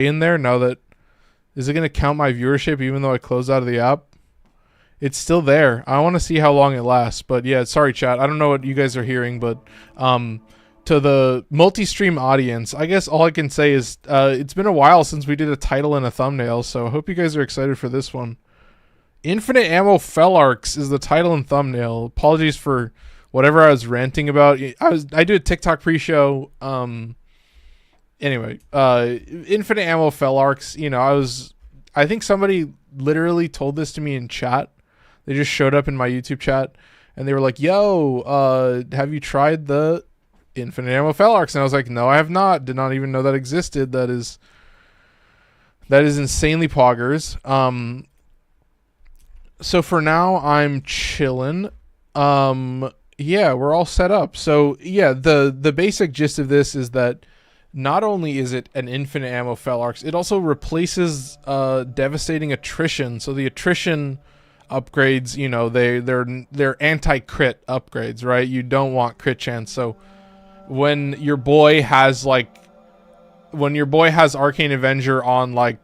in there now that, is it going to count my viewership even though I closed out of the app? It's still there. I want to see how long it lasts. But yeah, sorry, chat. I don't know what you guys are hearing, but to the multi-stream audience, I guess all I can say is it's been a while since we did a title and a thumbnail, so I hope you guys are excited for this one. Infinite Ammo Felarx is the title and thumbnail. Apologies for whatever I was ranting about. I did a TikTok pre-show. Anyway, Infinite Ammo Felarx, you know, I think somebody literally told this to me in chat. They just showed up in my YouTube chat and they were like, yo, have you tried the Infinite Ammo Felarx? And I was like, no, I have not. Did not even know that existed. That is insanely poggers. So for now, I'm chilling. Yeah, we're all set up. So yeah, the basic gist of this is that not only is it an infinite ammo Felarx, it also replaces devastating attrition. So the attrition upgrades, you know, they're anti-crit upgrades, right? You don't want crit chance. So when your boy has Arcane Avenger on like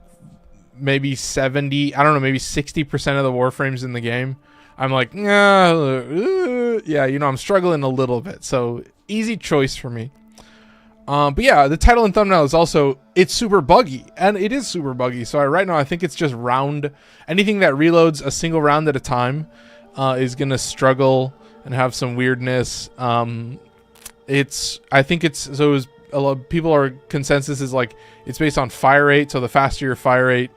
maybe 70, I don't know, maybe 60% of the Warframes in the game, I'm like, yeah, you know, I'm struggling a little bit. So easy choice for me. But yeah, the title and thumbnail is also, it's super buggy, and it is super buggy. So right now I think it's just anything that reloads a single round at a time is gonna struggle and have some weirdness. A lot of people are consensus is like it's based on fire rate, so the faster your fire rate,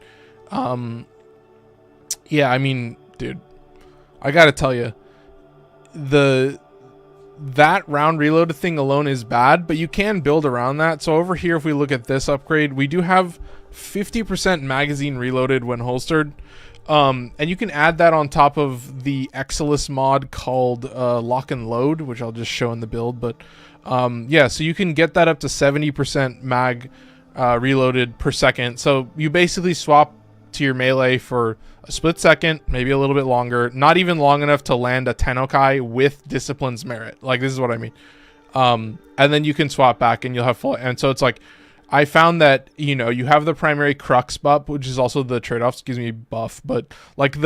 yeah, I mean, dude, I gotta tell you, that round reload thing alone is bad, but you can build around that. So over here, if we look at this upgrade, we do have 50% magazine reloaded when holstered, and you can add that on top of the Exilus mod called Lock and Load, which I'll just show in the build. But yeah, so you can get that up to 70% mag reloaded per second. So you basically swap to your melee for a split second, maybe a little bit longer, not even long enough to land a Tennokai with Discipline's Merit. Like, this is what I mean. And then you can swap back and you'll have full. And so it's like, I found that, you know, you have the primary Crux buff, which is also the trade-off, excuse me, buff, but like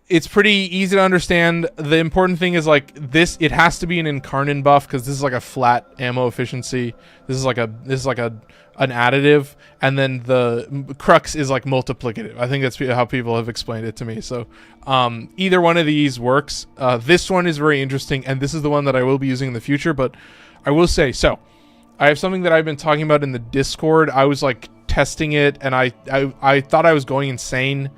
it's pretty easy to understand. The important thing is like this, it has to be an Incarnate buff because this is like a flat ammo efficiency. This is like an additive, and then the Crux is like multiplicative. I think that's how people have explained it to me. So either one of these works. This one is very interesting, and this is the one that I will be using in the future. But I will say, so I have something that I've been talking about in the Discord. I was like testing it, and I thought I was going insane.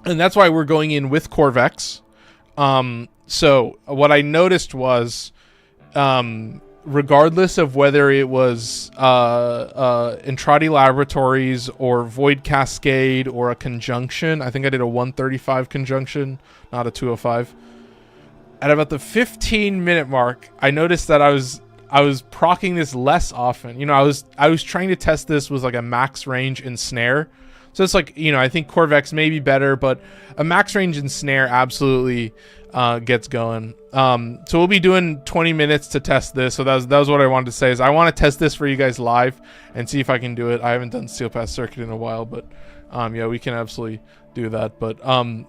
And that's why we're going in with Corvex. So what I noticed was, regardless of whether it was Entrati Laboratories or Void Cascade or a conjunction, I think I did a 135 conjunction, not a 205. At about the 15-minute mark, I noticed that I was proccing this less often. You know, I was trying to test this with like a max range in snare. So it's like, you know, I think Corvex may be better, but a max range in snare absolutely gets going. So we'll be doing 20 minutes to test this. So that was what I wanted to say, is I want to test this for you guys live and see if I can do it. I haven't done Steel Path Circuit in a while, but yeah, we can absolutely do that. But I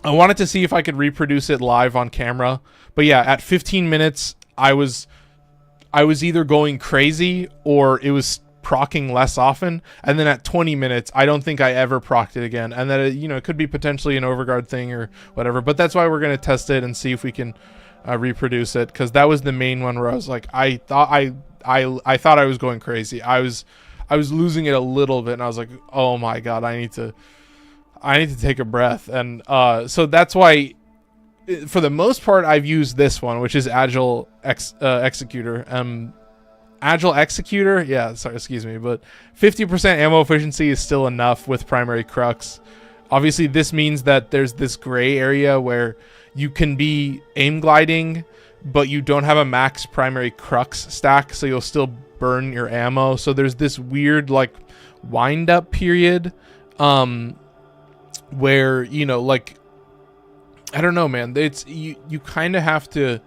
wanted to see if I could reproduce it live on camera. But yeah, at 15 minutes, I was either going crazy or it was proccing less often, and then at 20 minutes I don't think I ever procced it again, and that you know, it could be potentially an overguard thing or whatever, but that's why we're going to test it and see if we can reproduce it, because that was the main one where I was like, I thought I was going crazy. I was losing it a little bit, and I was like, oh my god, I need to take a breath. And so that's why for the most part I've used this one, which is Agile Executor. Agile Executor, yeah, sorry, excuse me, but 50% ammo efficiency is still enough with primary Crux. Obviously, this means that there's this gray area where you can be aim gliding, but you don't have a max primary Crux stack, so you'll still burn your ammo. So there's this weird, like, wind-up period where, you know, like, I don't know, man. It's you kind of have to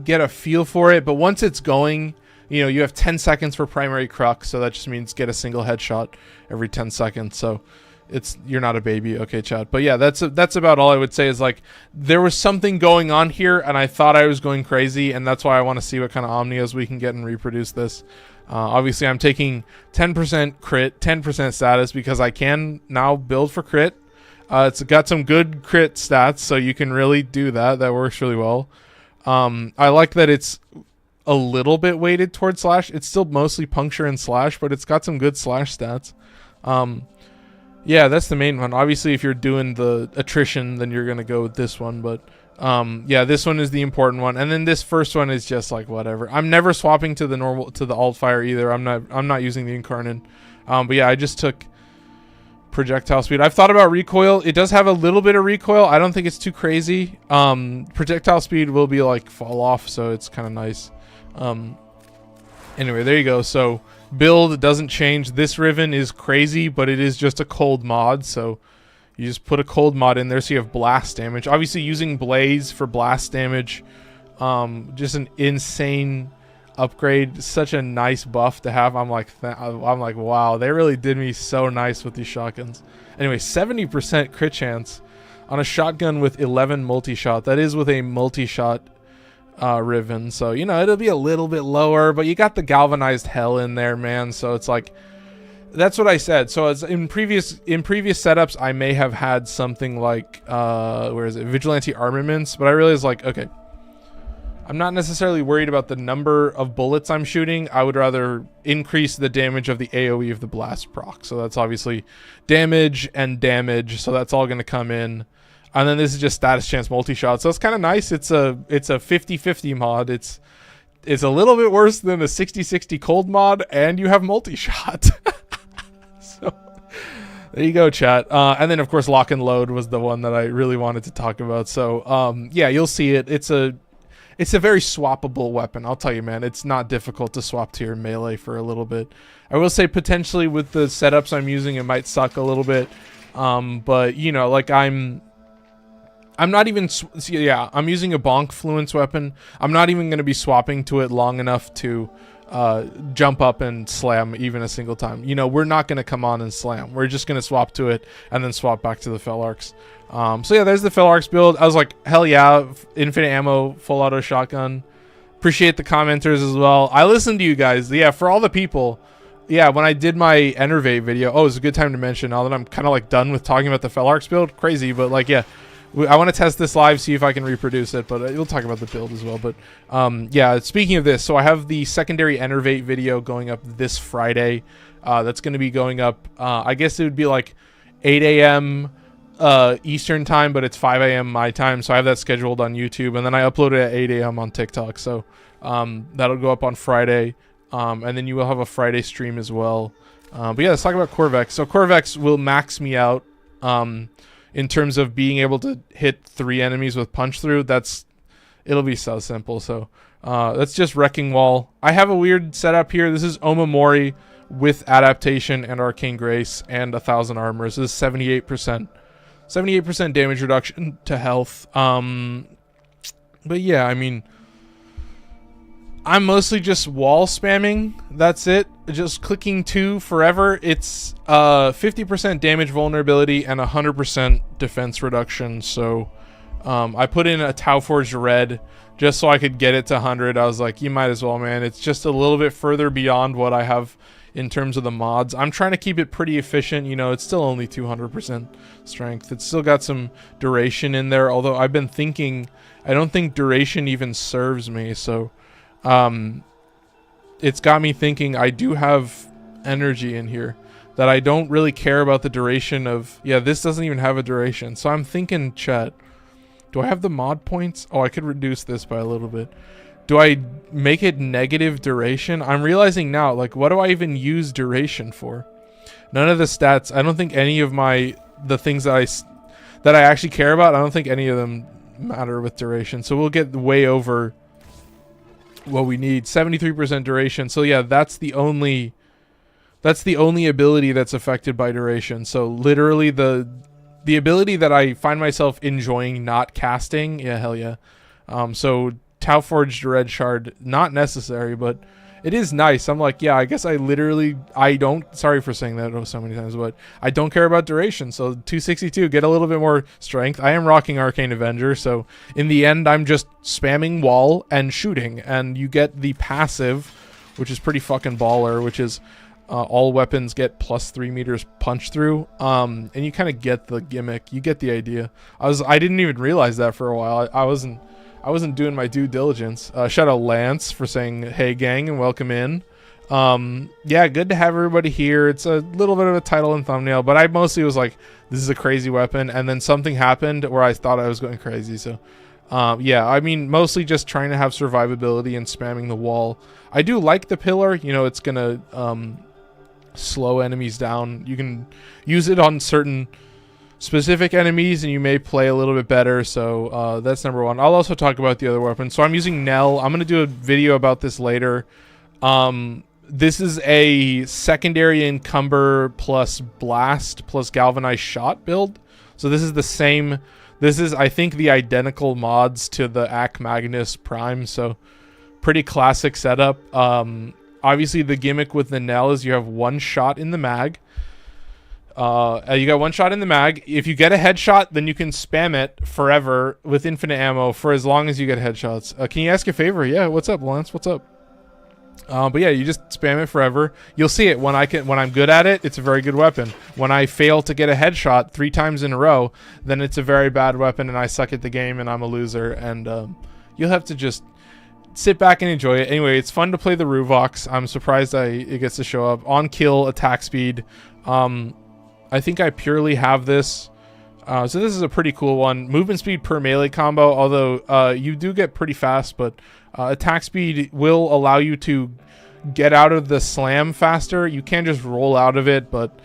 get a feel for it, but once it's going, you know, you have 10 seconds for primary crux, so that just means get a single headshot every 10 seconds. So you're not a baby. Okay, chat. But yeah, that's about all I would say. Is like there was something going on here and I thought I was going crazy, and that's why I want to see what kind of omnias we can get and reproduce this. Obviously I'm taking 10% crit, 10% status because I can now build for crit. It's got some good crit stats, so you can really do that. That works really well. I like that it's a little bit weighted towards slash. It's still mostly puncture and slash, but it's got some good slash stats. Yeah, that's the main one. Obviously, if you're doing the attrition, then you're going to go with this one. But yeah, this one is the important one. And then this first one is just like whatever. I'm never swapping to the normal, to the alt fire either. I'm not using the incarnate. But yeah, I just took projectile speed. I've thought about recoil. It does have a little bit of recoil. I don't think it's too crazy. Projectile speed will be like fall off, so it's kind of nice. Anyway, there you go. So build doesn't change. This Riven is crazy, but it is just a cold mod, so you just put a cold mod in there so you have blast damage. Obviously using blaze for blast damage, just an insane upgrade. Such a nice buff to have. I'm like wow, they really did me so nice with these shotguns. Anyway, 70% crit chance on a shotgun with 11 multi-shot. That is with a multi-shot Riven, so you know it'll be a little bit lower, but you got the galvanized hell in there, man. So it's like, that's what I said. So as in previous setups, I may have had something like where is it, vigilante armaments, but I realized like, okay, I'm not necessarily worried about the number of bullets I'm shooting. I would rather increase the damage of the AoE of the blast proc. So that's obviously damage and damage, so that's all going to come in. And then this is just status chance multi-shot. So it's kind of nice. It's a 50-50 mod. It's a little bit worse than the 60-60 cold mod, and you have multi-shot. So there you go, chat. And then of course lock and load was the one that I really wanted to talk about. So yeah, you'll see it. It's a very swappable weapon. I'll tell you, man, it's not difficult to swap to your melee for a little bit. I will say potentially with the setups I'm using, it might suck a little bit. But you know, like I'm not even, yeah, I'm using a bonk fluence weapon. I'm not even going to be swapping to it long enough to jump up and slam even a single time. You know, we're not going to come on and slam. We're just going to swap to it and then swap back to the Felarx. So yeah, there's the Felarx build. I was like, hell yeah, infinite ammo, full auto shotgun. Appreciate the commenters as well. I listened to you guys. Yeah, for all the people. Yeah, when I did my Enervate video, oh, it's a good time to mention now that I'm kind of like done with talking about the Felarx build. Crazy, but like, yeah. I want to test this live, see if I can reproduce it, but we'll talk about the build as well. But yeah, speaking of this, so I have the secondary Enervate video going up this Friday. That's going to be going up, I guess it would be like 8 a.m. Eastern time, but it's 5 a.m. my time. So I have that scheduled on YouTube, and then I upload it at 8 a.m. on TikTok. So that'll go up on Friday, and then you will have a Friday stream as well. But yeah, let's talk about Corvex. So Corvex will max me out. In terms of being able to hit 3 enemies with punch through, it'll be so simple. So that's just Wrecking Wall. I have a weird setup here. This is Omamori with adaptation and arcane grace and 1,000 armor. So this is 78% damage reduction to health. But yeah, I mean, I'm mostly just wall spamming. That's it. Just clicking 2 forever. It's 50% damage vulnerability and 100% defense reduction. So I put in a Tau Forged Red just so I could get it to 100. I was like, you might as well, man. It's just a little bit further beyond what I have in terms of the mods. I'm trying to keep it pretty efficient. You know, it's still only 200% strength. It's still got some duration in there. Although I've been thinking, I don't think duration even serves me. So it's got me thinking I do have energy in here that I don't really care about the duration of. Yeah, this doesn't even have a duration. So I'm thinking, chat, do I have the mod points? Oh, I could reduce this by a little bit. Do I make it negative duration? I'm realizing now, like, what do I even use duration for? None of the stats. I don't think any of the things that I actually care about, I don't think any of them matter with duration. So we'll get way over what we need. 73% duration. So yeah, that's the only ability that's affected by duration. So literally the ability that I find myself enjoying not casting, yeah, hell yeah. So Tau Forged Red Shard, not necessary, but It is nice. I'm like, yeah, I guess I don't, sorry for saying that so many times, but I don't care about duration. So 262, get a little bit more strength. I am rocking Arcane Avenger, so in the end, I'm just spamming wall and shooting, and you get the passive, which is pretty fucking baller, which is all weapons get +3 meters punch through, and you kind of get the gimmick. You get the idea. I didn't even realize that for a while. I wasn't doing my due diligence. Shout out Lance for saying, hey gang, and welcome in. Yeah, good to have everybody here. It's a little bit of a title and thumbnail, but I mostly was like, this is a crazy weapon, and then something happened where I thought I was going crazy. So yeah, I mean, mostly just trying to have survivability and spamming the wall. I do like the pillar. You know, it's gonna slow enemies down. You can use it on certain specific enemies and you may play a little bit better. So that's number one. I'll also talk about the other weapons. So I'm using Nell. I'm going to do a video about this later. This is a secondary encumber plus blast plus galvanized shot build. So this is the same. This is, I think, the identical mods to the Ac Magnus Prime. So pretty classic setup. Obviously the gimmick with the Nell is you have one shot in the mag. You got one shot in the mag. If you get a headshot, then you can spam it forever with infinite ammo for as long as you get headshots. Can you ask a favor? Yeah, what's up, Lance? What's up? But yeah, you just spam it forever. You'll see it when I'm good at it. It's a very good weapon. When I fail to get a headshot 3 times in a row, then it's a very bad weapon, and I suck at the game, and I'm a loser. And you'll have to just sit back and enjoy it. Anyway, it's fun to play the Ruvox. I'm surprised it gets to show up on kill, attack speed. I think I purely have this. So this is a pretty cool one. Movement speed per melee combo, although you do get pretty fast, but attack speed will allow you to get out of the slam faster. You can just roll out of it, but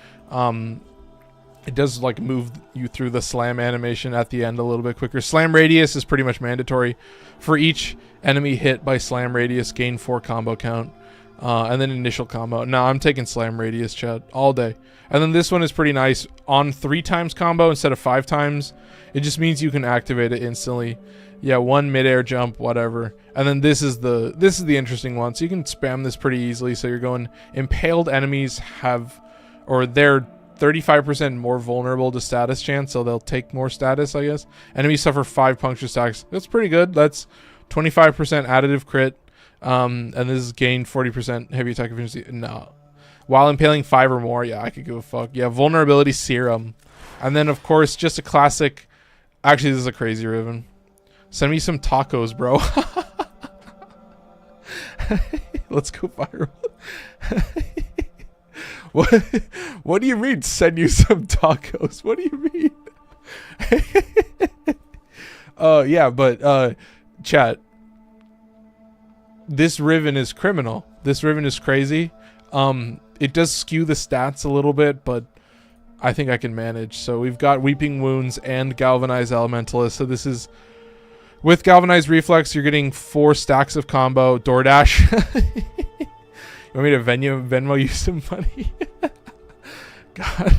it does like move you through the slam animation at the end a little bit quicker. Slam radius is pretty much mandatory. For each enemy hit by slam radius, gain 4 combo count. And then initial combo. No, I'm taking slam radius, chat, all day. And then this one is pretty nice. On 3 times combo instead of 5 times, it just means you can activate it instantly. Yeah, 1 midair jump, whatever. And then this is the interesting one. So you can spam this pretty easily. So you're going, impaled enemies have, or they're 35% more vulnerable to status chance, so they'll take more status, I guess. Enemies suffer 5 puncture stacks. That's pretty good. That's 25% additive crit. And this is gained 40% heavy attack efficiency. No. While impaling 5 or more, yeah, I could give a fuck. Yeah, vulnerability serum. And then, of course, just a classic. Actually, this is a crazy ribbon. Send me some tacos, bro. Let's go viral. What do you mean, send you some tacos? What do you mean? Yeah, but chat. This ribbon is criminal. This ribbon is crazy. It does skew the stats a little bit, but I think I can manage. So we've got Weeping Wounds and Galvanized Elementalist. So this is, with Galvanized Reflex, you're getting 4 stacks of combo. DoorDash. You want me to Venmo you some money? God.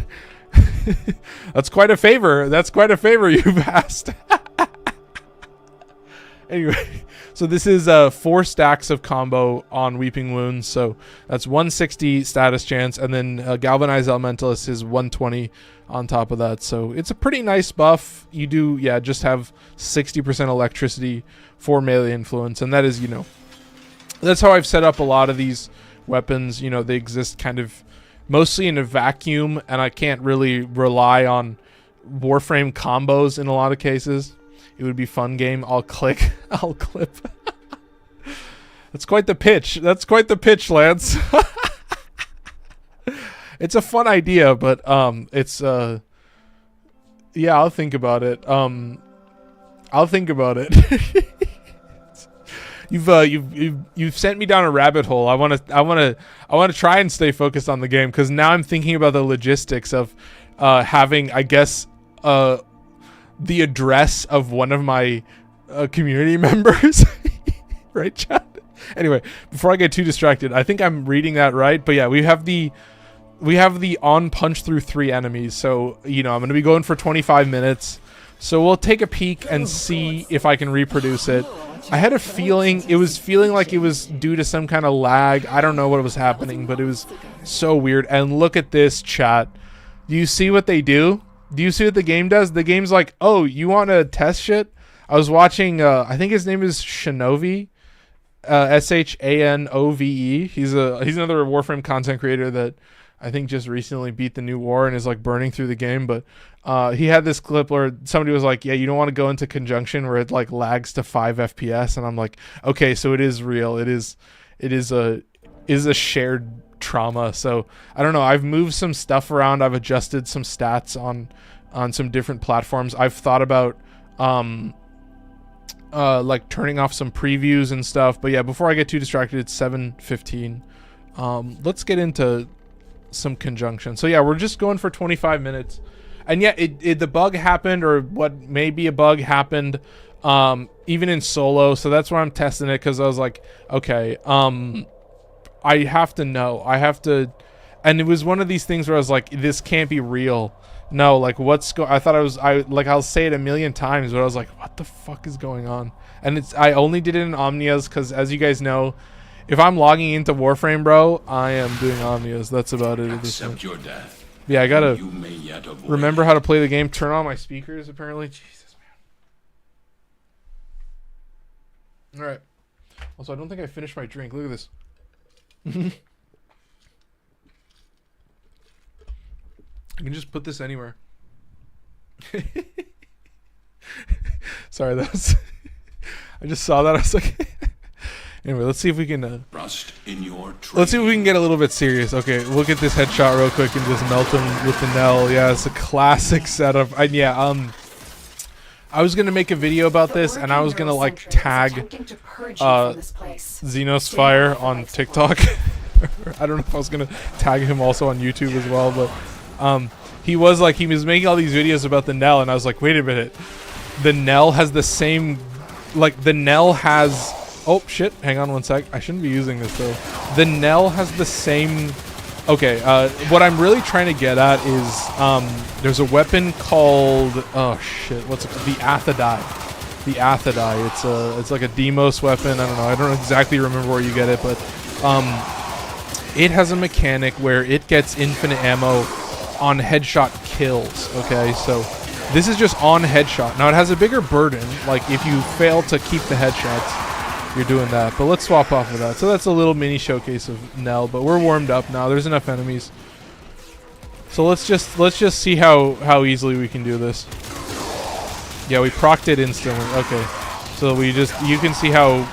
That's quite a favor. That's quite a favor you've asked. Anyway, so this is 4 stacks of combo on Weeping Wounds. So that's 160 status chance. And then Galvanized Elementalist is 120 on top of that. So it's a pretty nice buff. You do, yeah, just have 60% electricity for melee influence. And that is, you know, that's how I've set up a lot of these weapons. You know, they exist kind of mostly in a vacuum. And I can't really rely on Warframe combos in a lot of cases. It would be fun game. I'll click. I'll clip. That's quite the pitch. That's quite the pitch, Lance. It's a fun idea, but it's yeah, I'll think about it. I'll think about it. You've sent me down a rabbit hole. I want to try and stay focused on the game, because now I'm thinking about the logistics of having, I guess, the address of one of my community members. Right, chat? Anyway, before I get too distracted, I think I'm reading that right. But yeah, we have the on punch through 3 enemies. So, you know, I'm going to be going for 25 minutes. So we'll take a peek and see if I can reproduce it. I had a feeling, it was feeling like it was due to some kind of lag. I don't know what was happening, but it was so weird. And look at this, chat. Do you see what they do? Do you see what the game does? The game's like, oh, you want to test shit? I was watching, I think his name is Shanovi, Shanove. He's another Warframe content creator that I think just recently beat the new war and is like burning through the game. But he had this clip where somebody was like, yeah, you don't want to go into conjunction where it like lags to 5 FPS. And I'm like, okay, so it is real. It is a shared trauma. So I don't know. I've moved some stuff around. I've adjusted some stats on some different platforms. I've thought about like turning off some previews and stuff. But yeah, before I get too distracted, it's 7:15. Let's get into some conjunction. So yeah, we're just going for 25 minutes. And yeah, the bug happened, or what may be a bug happened, even in solo. So that's why I'm testing it, because I was like, okay, I have to know. I have to, and it was one of these things where I was like, this can't be real. No, like I thought I'll say it a million times, but I was like, what the fuck is going on? And I only did it in Omnias because, as you guys know, if I'm logging into Warframe, bro, I am doing Omnias. That's about it at this point. Your death. Yeah, I gotta remember how to play the game. Turn on my speakers, apparently. Jesus, man. All right. Also, I don't think I finished my drink. Look at this. I can just put this anywhere. Sorry, that was... I just saw that. I was like... Anyway, let's see if we can... let's see if we can get a little bit serious. Okay, look at this headshot real quick and just melt him with the Nell. Yeah, it's a classic setup. I was going to make a video about this, and I was going to, like, tag Xenosfire on TikTok. I don't know if I was going to tag him also on YouTube as well, but... he was making all these videos about the Nell, and I was like, wait a minute. The Nell has the same... Like, the Nell has... Oh, shit. Hang on one sec. I shouldn't be using this, though. The Nell has the same... Okay, what I'm really trying to get at is... there's a weapon called... Oh, shit. What's it called? The Athadai. The Athadai. It's like a Demos weapon. I don't know. I don't exactly remember where you get it, but... it has a mechanic where it gets infinite ammo on headshot kills, okay? So this is just on headshot. Now it has a bigger burden, like if you fail to keep the headshots, you're doing that. But let's swap off of that. So that's a little mini showcase of Nell, but we're warmed up now. There's enough enemies. So let's just see how easily we can do this. Yeah, we procced it instantly. Okay. So you can see how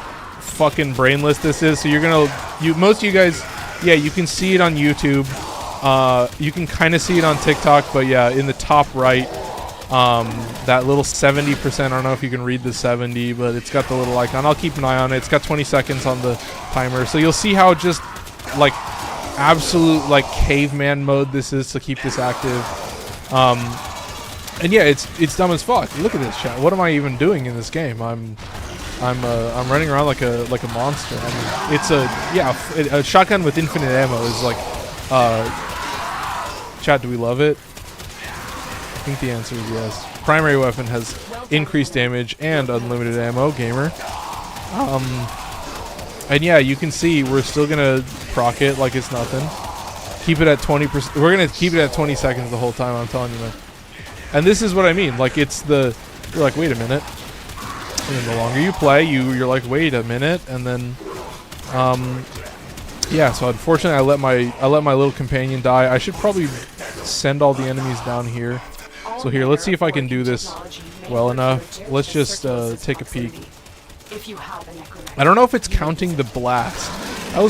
fucking brainless this is. So most of you guys, yeah, you can see it on YouTube. You can kind of see it on TikTok, but yeah, in the top right, that little 70%, I don't know if you can read the 70, but it's got the little icon. I'll keep an eye on it. It's got 20 seconds on the timer. So you'll see how just, like, absolute, like, caveman mode this is to keep this active. And yeah, it's dumb as fuck. Look at this, chat. What am I even doing in this game? I'm running around like a monster. I mean, it's a shotgun with infinite ammo is like, chat, do we love it? I think the answer is yes. Primary weapon has increased damage and unlimited ammo, gamer. And yeah, you can see we're still gonna proc it like it's nothing. Keep it at 20%. We're gonna keep it at 20 seconds the whole time, I'm telling you, man. And this is what I mean. Like, you're like, wait a minute. And then the longer you play, you're like, wait a minute, and then, yeah. So unfortunately, I let my little companion die. I should probably send all the enemies down here. So here, let's see if I can do this well enough. Let's just take a peek. I don't know if it's counting the blast. I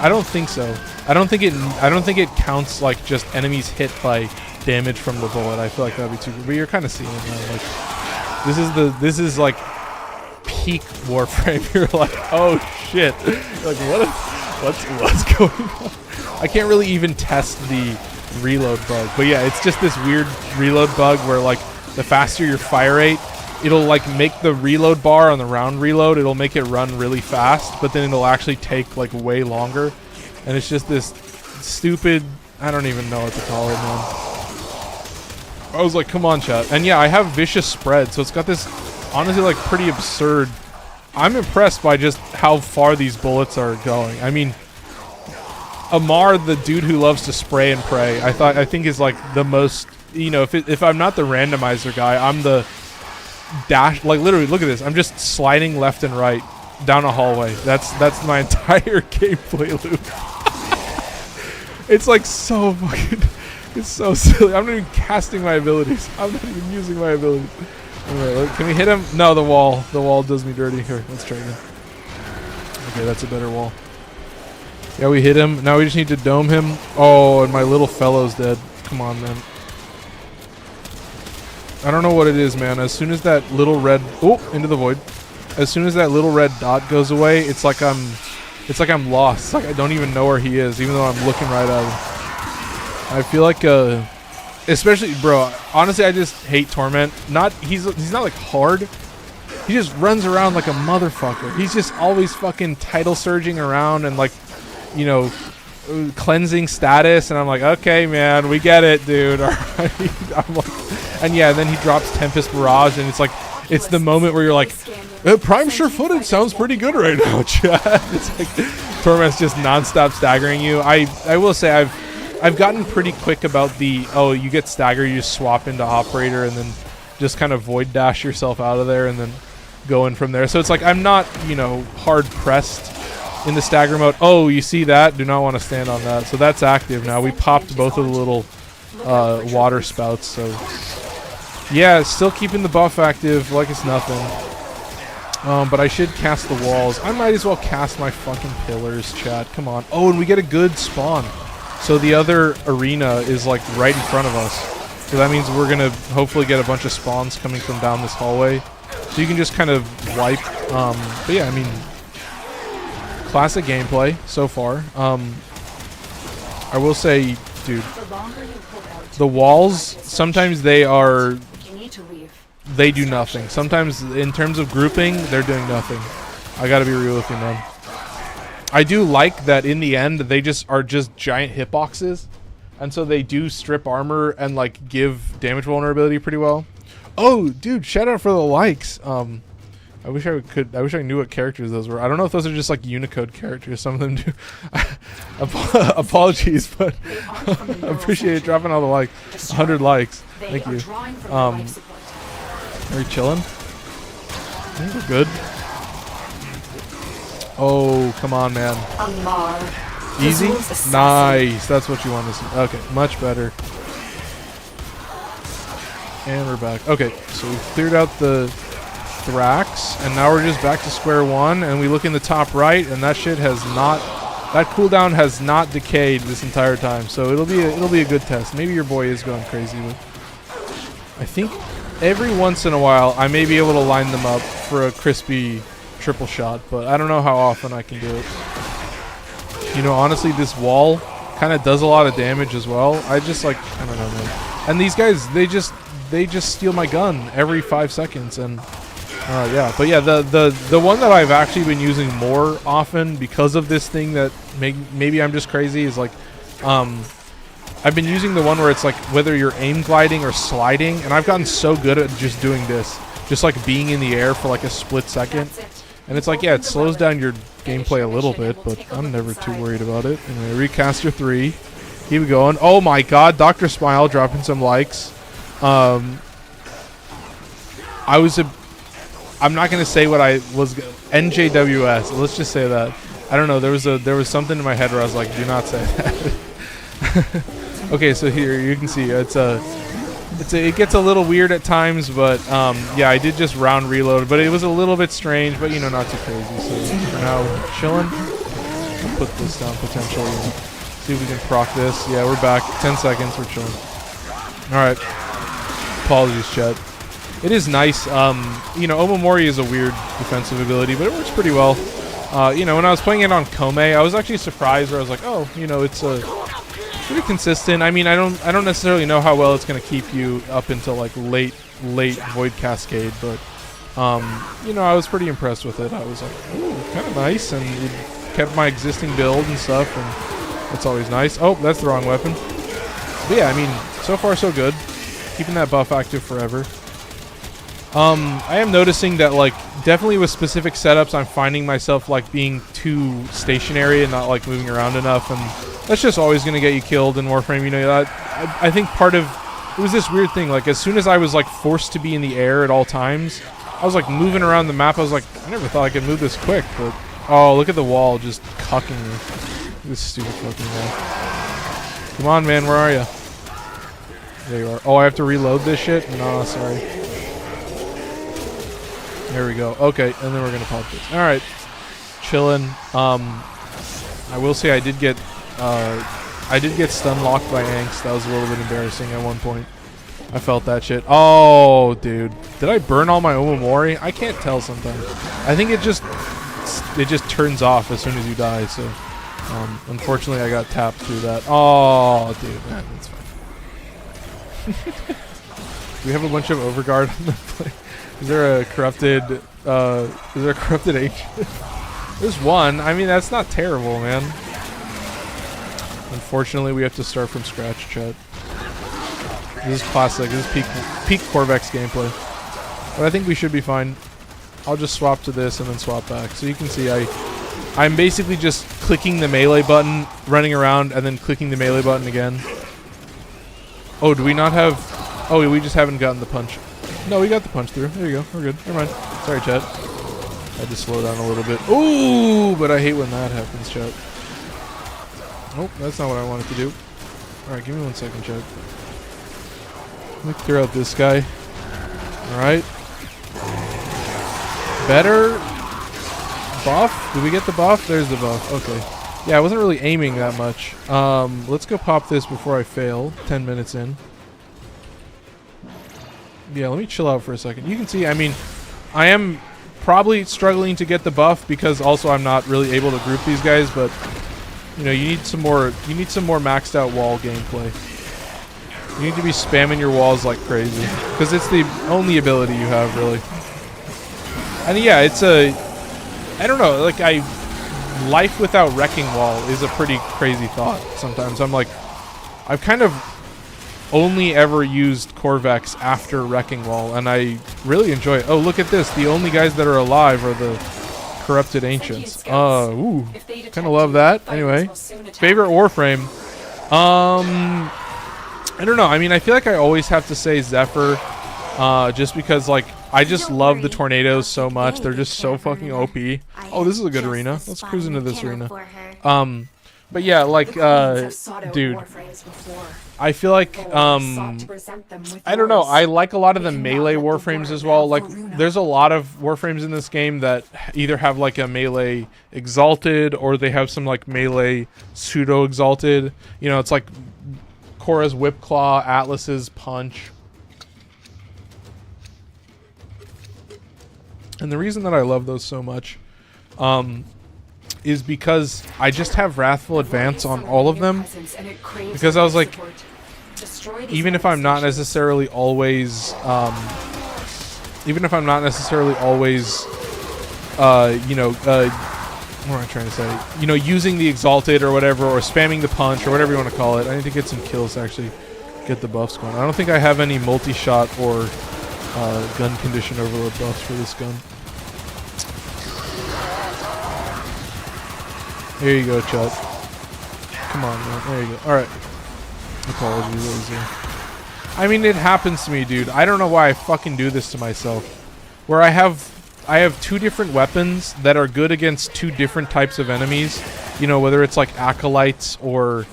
don't think so. I don't think it counts like just enemies hit by damage from the bullet. I feel like that'd be too. But you're kind of seeing it now. Like, this is like peak Warframe. You're like, oh shit. You're like, what's going on? I can't really even test the reload bug, but yeah, it's just this weird reload bug where, like, the faster your fire rate, it'll like make the reload bar on the round reload, it'll make it run really fast, but then it'll actually take like way longer, and it's just this stupid, I don't even know what to call it, man. I was like, come on, chat. And yeah, I have vicious spread, so it's got this honestly like pretty absurd I'm impressed by just how far these bullets are going. I mean, Amar, the dude who loves to spray and pray, I think is like the most, you know, if I'm not the randomizer guy, I'm the dash, like literally look at this. I'm just sliding left and right down a hallway. That's my entire gameplay loop. It's like so fucking, it's so silly. I'm not even casting my abilities. I'm not even using my abilities. Alright, can we hit him? No, the wall. The wall does me dirty. Here, let's try again. Okay, that's a better wall. Yeah, we hit him. Now we just need to dome him. Oh, and my little fellow's dead. Come on, man. I don't know what it is, man. As soon as that little red... Oh, into the void. As soon as that little red dot goes away, it's like I'm lost. It's like I don't even know where he is, even though I'm looking right at him. I feel like, especially, bro, honestly, I just hate Torment. He's not, like, hard. He just runs around like a motherfucker. He's just always fucking title surging around and, like, you know, cleansing status. And I'm like, okay, man, we get it, dude. All right. I'm like, and yeah, then he drops Tempest Barrage, and it's like, it's the moment where you're like, Prime Sure-Footed sounds pretty good right now, chat. It's like Torment's just nonstop staggering you. I will say I've gotten pretty quick about the, oh, you get stagger, you just swap into Operator and then just kind of void dash yourself out of there and then go in from there. So it's like I'm not, you know, hard pressed in the stagger mode. Oh, you see that? Do not want to stand on that. So that's active now. We popped both of the little water spouts. So yeah, still keeping the buff active like it's nothing. But I should cast the walls. I might as well cast my fucking pillars, chat. Come on. Oh, and we get a good spawn. So the other arena is like right in front of us. So that means we're going to hopefully get a bunch of spawns coming from down this hallway. So you can just kind of wipe. But yeah, I mean, classic gameplay so far. I will say, dude, the walls, sometimes they do nothing. Sometimes in terms of grouping, they're doing nothing. I gotta be real with you, man. I do like that in the end, they just are just giant hitboxes. And so they do strip armor and like give damage vulnerability pretty well. Oh, dude, shout out for the likes. I wish I knew what characters those were. I don't know if those are just like Unicode characters. Some of them do. Apologies, but I appreciate it dropping all the likes. 100 likes. Thank you. Are we chilling? I think we're good. Oh, come on, man. Easy? Nice. That's what you want to see. Okay, much better. And we're back. Okay, so we cleared out the Thrax, and now we're just back to square one, and we look in the top right, and that shit has not... That cooldown has not decayed this entire time, so it'll be a good test. Maybe your boy is going crazy, but I think every once in a while I may be able to line them up for a crispy triple shot, but I don't know how often I can do it. You know, honestly, this wall kind of does a lot of damage as well. I just like, I don't know, man. And these guys, they just steal my gun every 5 seconds, and yeah. But yeah, the one that I've actually been using more often because of this thing that maybe I'm just crazy is like, I've been using the one where it's like whether you're aim gliding or sliding, and I've gotten so good at just doing this, just like being in the air for like a split second. And it's like, yeah, it slows down your gameplay a little bit, but I'm never too worried about it. Anyway, Recaster 3. Keep going. Oh my god, Dr. Smile dropping some likes. I'm not going to say what I was... NJWS. Let's just say that. I don't know. There was something in my head where I was like, do not say that. Okay, so here you can see it gets a little weird at times, but yeah, I did just round reload, but it was a little bit strange, but you know, not too crazy. So for now, chilling. I'll put this down potentially. See if we can proc this. Yeah, we're back. 10 seconds. We're chilling. All right. Apologies, chat. It is nice. You know, Omamori is a weird defensive ability, but it works pretty well. You know, when I was playing it on Kome, I was actually surprised where I was like, oh, you know, it's pretty consistent. I mean, I don't necessarily know how well it's going to keep you up until like late Void Cascade, but you know, I was pretty impressed with it. I was like, ooh, kind of nice, and it kept my existing build and stuff, and that's always nice. Oh, that's the wrong weapon. But yeah, I mean, so far so good. Keeping that buff active forever. I am noticing that like definitely with specific setups, I'm finding myself like being too stationary and not like moving around enough, and that's just always going to get you killed in Warframe. You know, that I think part of it was this weird thing. Like as soon as I was like forced to be in the air at all times, I was like moving around the map. I was like, I never thought I could move this quick, but oh, look at the wall just cucking me. This stupid fucking wall. Come on, man, where are you? There you are. Oh, I have to reload this shit? No, sorry. There we go. Okay, and then we're gonna pop this. All right, chilling. I will say I did get stun locked by Angst. That was a little bit embarrassing at one point. I felt that shit. Oh, dude, did I burn all my Omamori? I can't tell sometimes. I think it just turns off as soon as you die. So, unfortunately, I got tapped through that. Oh, dude, man, that's fine. We have a bunch of Overguard on the play. Is there a corrupted agent? There's one. I mean, that's not terrible, man. Unfortunately, we have to start from scratch, chat. This is classic. This is peak Corvex gameplay. But I think we should be fine. I'll just swap to this and then swap back. So you can see I'm basically just clicking the melee button, running around, and then clicking the melee button again. Oh, do we not have... Oh, we just haven't gotten the punch. No, we got the punch through. There you go. We're good. Never mind. Sorry, chat. I had to slow down a little bit. Ooh, but I hate when that happens, chat. Nope, that's not what I wanted to do. Alright, give me 1 second, chat. Let me clear out this guy. Alright. Better buff? Did we get the buff? There's the buff. Okay. Yeah, I wasn't really aiming that much. Let's go pop this before I fail. 10 minutes in. Yeah, let me chill out for a second. You can see, I mean, I am probably struggling to get the buff because also I'm not really able to group these guys, but you know, you need some more maxed out wall gameplay. You need to be spamming your walls like crazy because it's the only ability you have, really. And yeah, it's I don't know, like life without Wrecking Wall is a pretty crazy thought sometimes. I'm like, I've kind of only ever used Corvex after Wrecking Wall, and I really enjoy it. Oh, look at this. The only guys that are alive are the Corrupted Ancients. Ooh. Kind of love that. Anyway, favorite Warframe. I don't know. I mean, I feel like I always have to say Zephyr, just because, like, I just love the tornadoes so much. They're just so fucking OP. Oh, this is a good arena. Let's cruise into this arena. But yeah, like, dude, I feel like, I don't know, I like a lot of the melee Warframes as well. Like, there's a lot of Warframes in this game that either have, like, a melee exalted, or they have some, like, melee pseudo-exalted. You know, it's like Korra's Whipclaw, Atlas's Punch. And the reason that I love those so much, is because I just have Wrathful Advance on all of them, because I was like, even if I'm not necessarily always, you know, what am I trying to say? You know, using the Exalted or whatever, or spamming the Punch, or whatever you want to call it. I need to get some kills to actually get the buffs going. I don't think I have any multi-shot or gun condition overload buffs for this gun. There you go, Chut. Come on, man. There you go. Alright. Apologies. I mean, it happens to me, dude. I don't know why I fucking do this to myself. Where I have two different weapons that are good against two different types of enemies. You know, whether it's like Acolytes or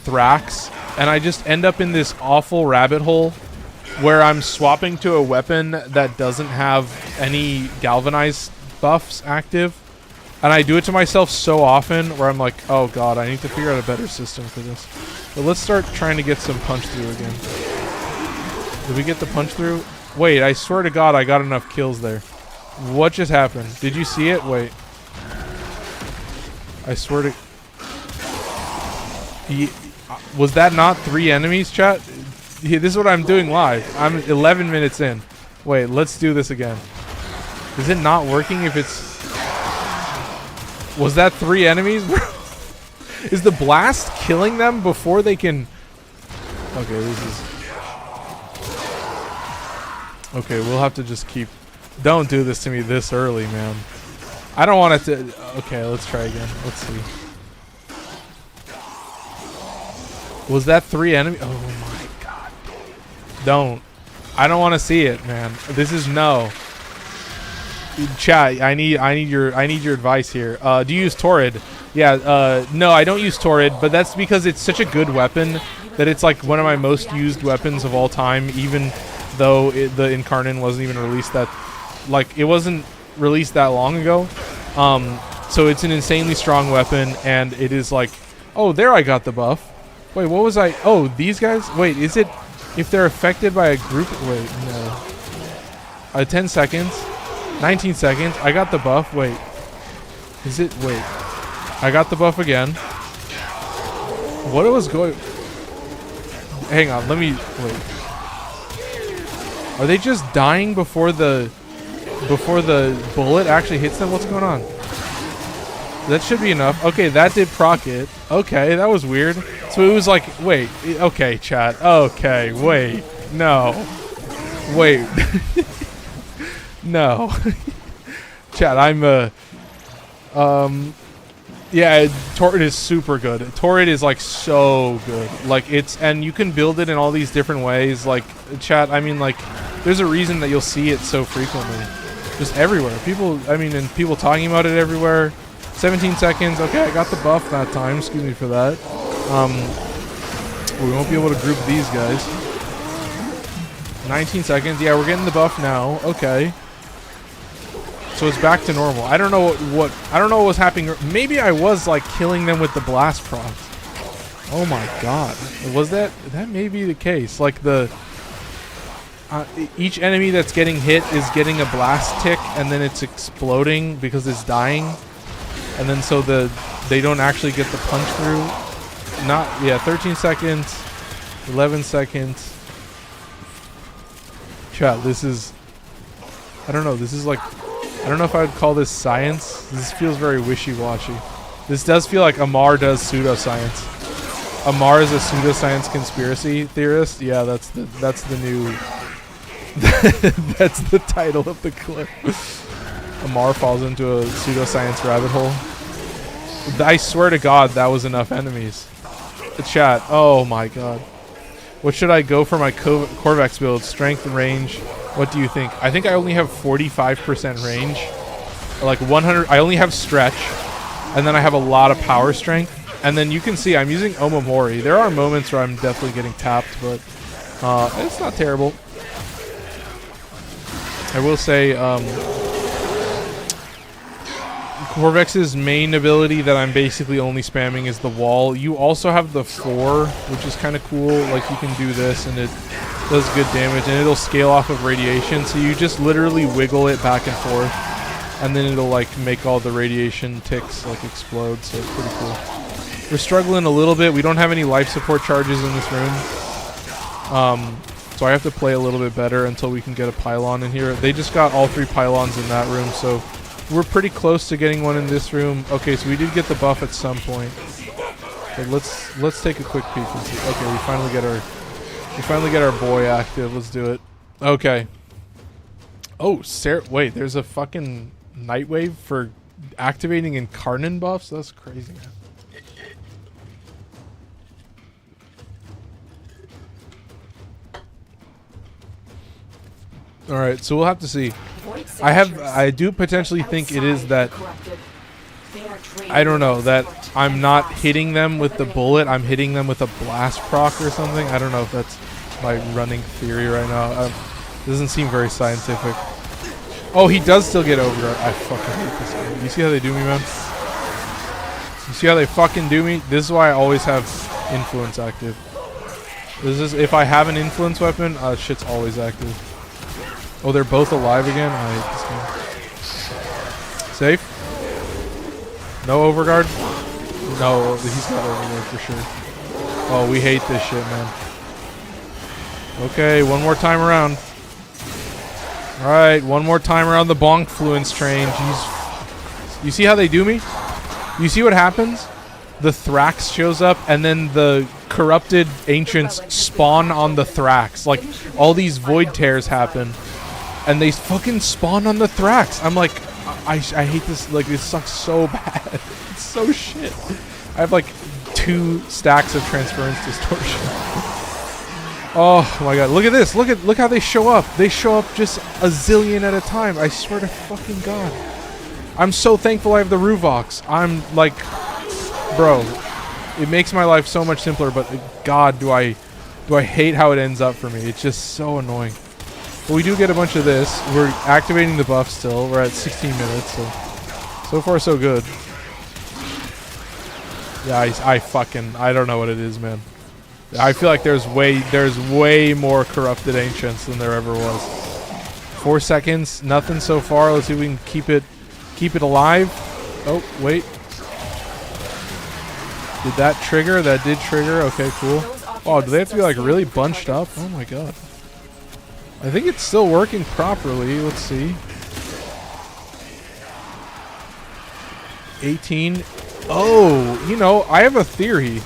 Thrax. And I just end up in this awful rabbit hole where I'm swapping to a weapon that doesn't have any galvanized buffs active. And I do it to myself so often where I'm like, oh god, I need to figure out a better system for this. But let's start trying to get some punch through again. Did we get the punch through? Wait, I swear to god I got enough kills there. What just happened? Did you see it? Wait. I swear to... Was that not 3 enemies, chat? This is what I'm doing live. I'm 11 minutes in. Wait, let's do this again. Is it not working if it's... Was that 3 enemies? Is the blast killing them before they can... Okay, this is... Okay, we'll have to just keep... Don't do this to me this early, man. I don't want it to... Okay, let's try again. Let's see. Was that 3 enemies? Oh my god. Don't. I don't want to see it, man. This is no. Chat, I need your advice here. Do you use Torrid? Yeah, no, I don't use Torrid, but that's because it's such a good weapon that it's like one of my most used weapons of all time, even though the Incarnate wasn't even released that... Like, it wasn't released that long ago. So it's an insanely strong weapon, and it is like... Oh, there I got the buff. Wait, what was I... Oh, these guys? Wait, is it... If they're affected by a group... Wait, no. 10 seconds. 19 seconds. I got the buff. Wait. Is it... Wait. I got the buff again. What was going... Hang on, let me... Wait. Are they just dying before the bullet actually hits them? What's going on? That should be enough. Okay, that did proc it. Okay, that was weird. So it was like... Wait. Okay, chat. Okay, wait. No. Wait. No. Chat, I'm yeah, Torrid is super good. Torrid is like so good. Like it's, and you can build it in all these different ways. Like chat, I mean, like there's a reason that you'll see it so frequently, just everywhere. People, I mean, and people talking about it everywhere. 17 seconds. Okay, I got the buff that time. Excuse me for that. We won't be able to group these guys. 19 seconds. Yeah, we're getting the buff now. Okay. So it's back to normal. I don't know what was happening. Maybe I was like killing them with the blast proc. Oh my god. Was that may be the case. Like the each enemy that's getting hit is getting a blast tick and then it's exploding because it's dying. And then so they don't actually get the punch through. 13 seconds. 11 seconds. Chat, this is I don't know, this is like I don't know if I would call this science. This feels very wishy-washy. This does feel like Amar does pseudoscience. Amar is a pseudoscience conspiracy theorist. Yeah, that's the new that's the title of the clip. Amar falls into a pseudoscience rabbit hole. I swear to God, that was enough enemies. The chat. Oh my God. What should I go for my Corvex build? Strength and range. What do you think? I think I only have 45% range. Like 100. I only have stretch. And then I have a lot of power strength. And then you can see I'm using Omamori. There are moments where I'm definitely getting tapped, but it's not terrible. I will say Corvex's main ability that I'm basically only spamming is the wall. You also have the 4, which is kind of cool. Like you can do this and it does good damage, and it'll scale off of radiation. So you just literally wiggle it back and forth, and then it'll like make all the radiation ticks like explode. So it's pretty cool. We're struggling a little bit. We don't have any life support charges in this room, so I have to play a little bit better until we can get a pylon in here. They just got all 3 pylons in that room, so we're pretty close to getting one in this room. Okay, so we did get the buff at some point. But let's take a quick peek and see. Okay, we finally get our boy active. Let's do it. Okay. Oh, wait, there's a fucking Nightwave for activating Incarnate buffs? That's crazy, man. Alright, so we'll have to see. I do potentially think it is that, I don't know, that I'm not hitting them with the bullet, I'm hitting them with a blast proc or something. I don't know if that's my running theory right now. It doesn't seem very scientific. Oh, he does still get over it. I fucking hate this game. You see how they do me, man? You see how they fucking do me? This is why I always have influence active. This is, if I have an influence weapon, shit's always active. Oh, they're both alive again? I hate this game. Safe? No overguard? No, he's got overguard for sure. Oh, we hate this shit, man. Okay, one more time around. Alright, one more time around the bonkfluence train. Jeez. You see how they do me? You see what happens? The Thrax shows up, and then the corrupted ancients spawn on the Thrax. Like, all these void tears happen. and they fucking spawn on the Thrax. I'm like, I hate this. Like, this sucks so bad. It's so shit. I have like 2 stacks of transference distortion. Oh my god, look at this. Look how they show up. They show up just a zillion at a time. I swear to fucking god. I'm so thankful I have the Ruvox. I'm like, bro, it makes my life so much simpler, but god, do I hate how it ends up for me. It's just so annoying. But we do get a bunch of this. We're activating the buff still. We're at 16 minutes, so far so good. Yeah, I don't know what it is, man. I feel like there's way more corrupted ancients than there ever was. 4 seconds, nothing so far. Let's see if we can keep it alive. Oh, wait. Did that trigger? That did trigger. Okay, cool. Oh, do they have to be like really bunched up? Oh my god. I think it's still working properly. Let's see. 18. Oh, you know, I have a theory.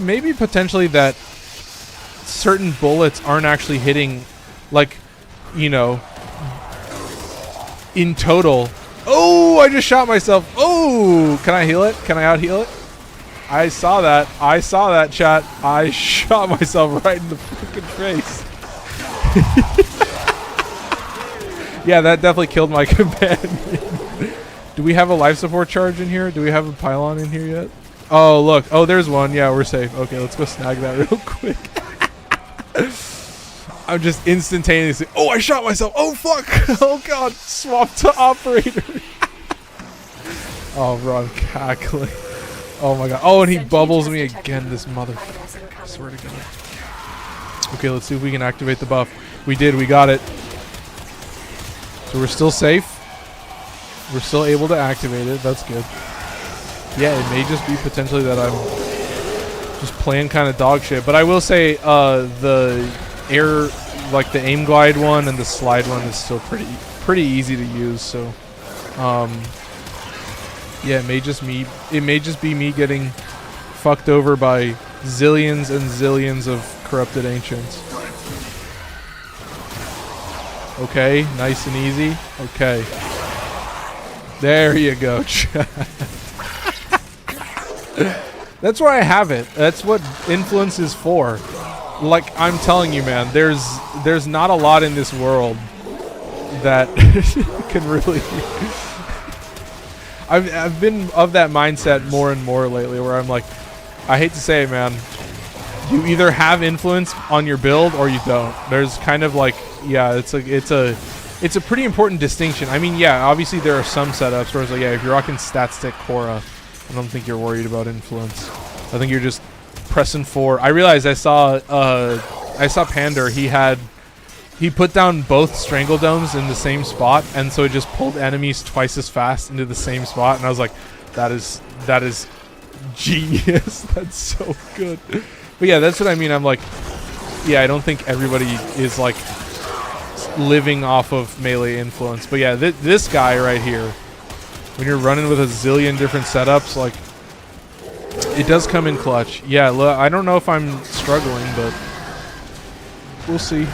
Maybe potentially that certain bullets aren't actually hitting, like, you know, in total. Oh, I just shot myself. Oh, can I heal it? Can I out heal it? I saw that. I saw that, chat. I shot myself right in the fucking face. Yeah, that definitely killed my companion. Do we have a life support charge in here? Do we have a pylon in here yet? Oh, look. Oh, there's one. Yeah, we're safe. Okay, let's go snag that real quick. I'm just instantaneously... Oh, I shot myself. Oh, fuck. Oh, God. Swap to operator. Oh, bro, I'm cackling. Oh, my God. Oh, and he bubbles me again, this motherfucker. I swear to God. Okay, let's see if we can activate the buff. We did. We got it. So we're still safe. We're still able to activate it. That's good. Yeah, it may just be potentially that I'm just playing kind of dog shit. But I will say the air, like the aim glide one and the slide one is still pretty easy to use. So, yeah, it may just be me getting fucked over by zillions and zillions of corrupted ancients. Okay, nice and easy. Okay. There you go, chat. That's why I have it. That's what influence is for. Like, I'm telling you, man, there's not a lot in this world that can really... I've been of that mindset more and more lately, where I'm like, I hate to say it, man, you either have influence on your build or you don't. There's kind of like, yeah, it's a pretty important distinction. I mean, yeah, obviously there are some setups where it's like, yeah, if you're rocking stat stick Korra, I don't think you're worried about influence. I think you're just pressing for. I realized I saw Pander. He put down both strangle domes in the same spot, and so it just pulled enemies twice as fast into the same spot. And I was like, that is genius. That's so good. But yeah, that's what I mean. I'm like, yeah, I don't think everybody is like living off of melee influence. But yeah, this guy right here, when you're running with a zillion different setups, like, it does come in clutch. Yeah, I don't know if I'm struggling, but we'll see.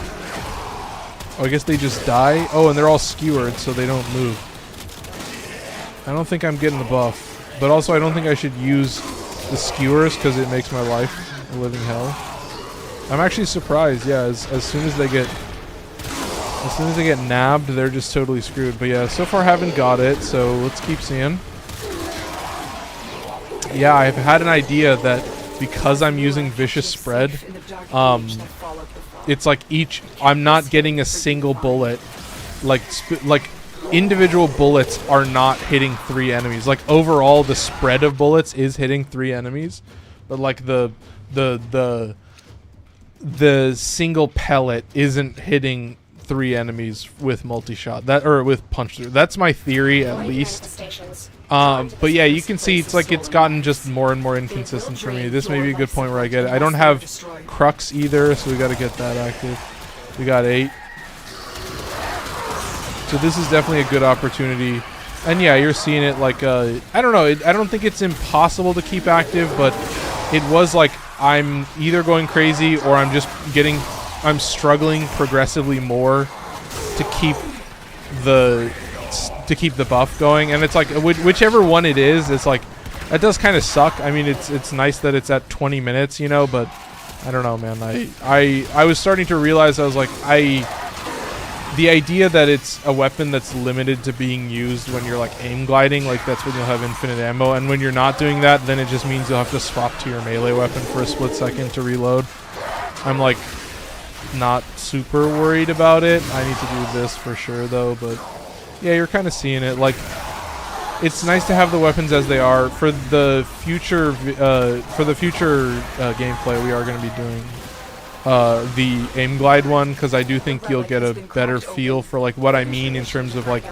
Oh, I guess they just die. Oh, and they're all skewered, so they don't move. I don't think I'm getting the buff. But also, I don't think I should use the skewers, because it makes my life a living hell. I'm actually surprised, yeah, as soon as they get nabbed, they're just totally screwed. But yeah, so far haven't got it, so let's keep seeing. Yeah, I've had an idea that because I'm using Vicious Spread, it's like I'm not getting a single bullet. Like individual bullets are not hitting 3 enemies. Like overall, the spread of bullets is hitting 3 enemies, but like the single pellet isn't hitting 3 enemies with multi-shot, or with punch through. That's my theory, at least. But yeah, you can see it's like it's gotten just more and more inconsistent for me. This may be a good point where I get it. I don't have Crux either, so we got to get that active. We got 8. So this is definitely a good opportunity. And yeah, you're seeing it like, I don't know, I don't think it's impossible to keep active, but it was like I'm either going crazy or I'm struggling progressively more to keep the buff going, and it's like whichever one it is, it's like that does kind of suck. I mean, it's nice that it's at 20 minutes, you know, but I don't know, man. I was starting to realize, I was like, the idea that it's a weapon that's limited to being used when you're like aim gliding, like that's when you'll have infinite ammo, and when you're not doing that, then it just means you'll have to swap to your melee weapon for a split second to reload. I'm like not super worried about it. I need to do this for sure though, but yeah, you're kind of seeing it. Like, it's nice to have the weapons as they are. For the future gameplay, we are going to be doing the aim glide one, because I do think you'll get a better feel for like what I mean in terms of like,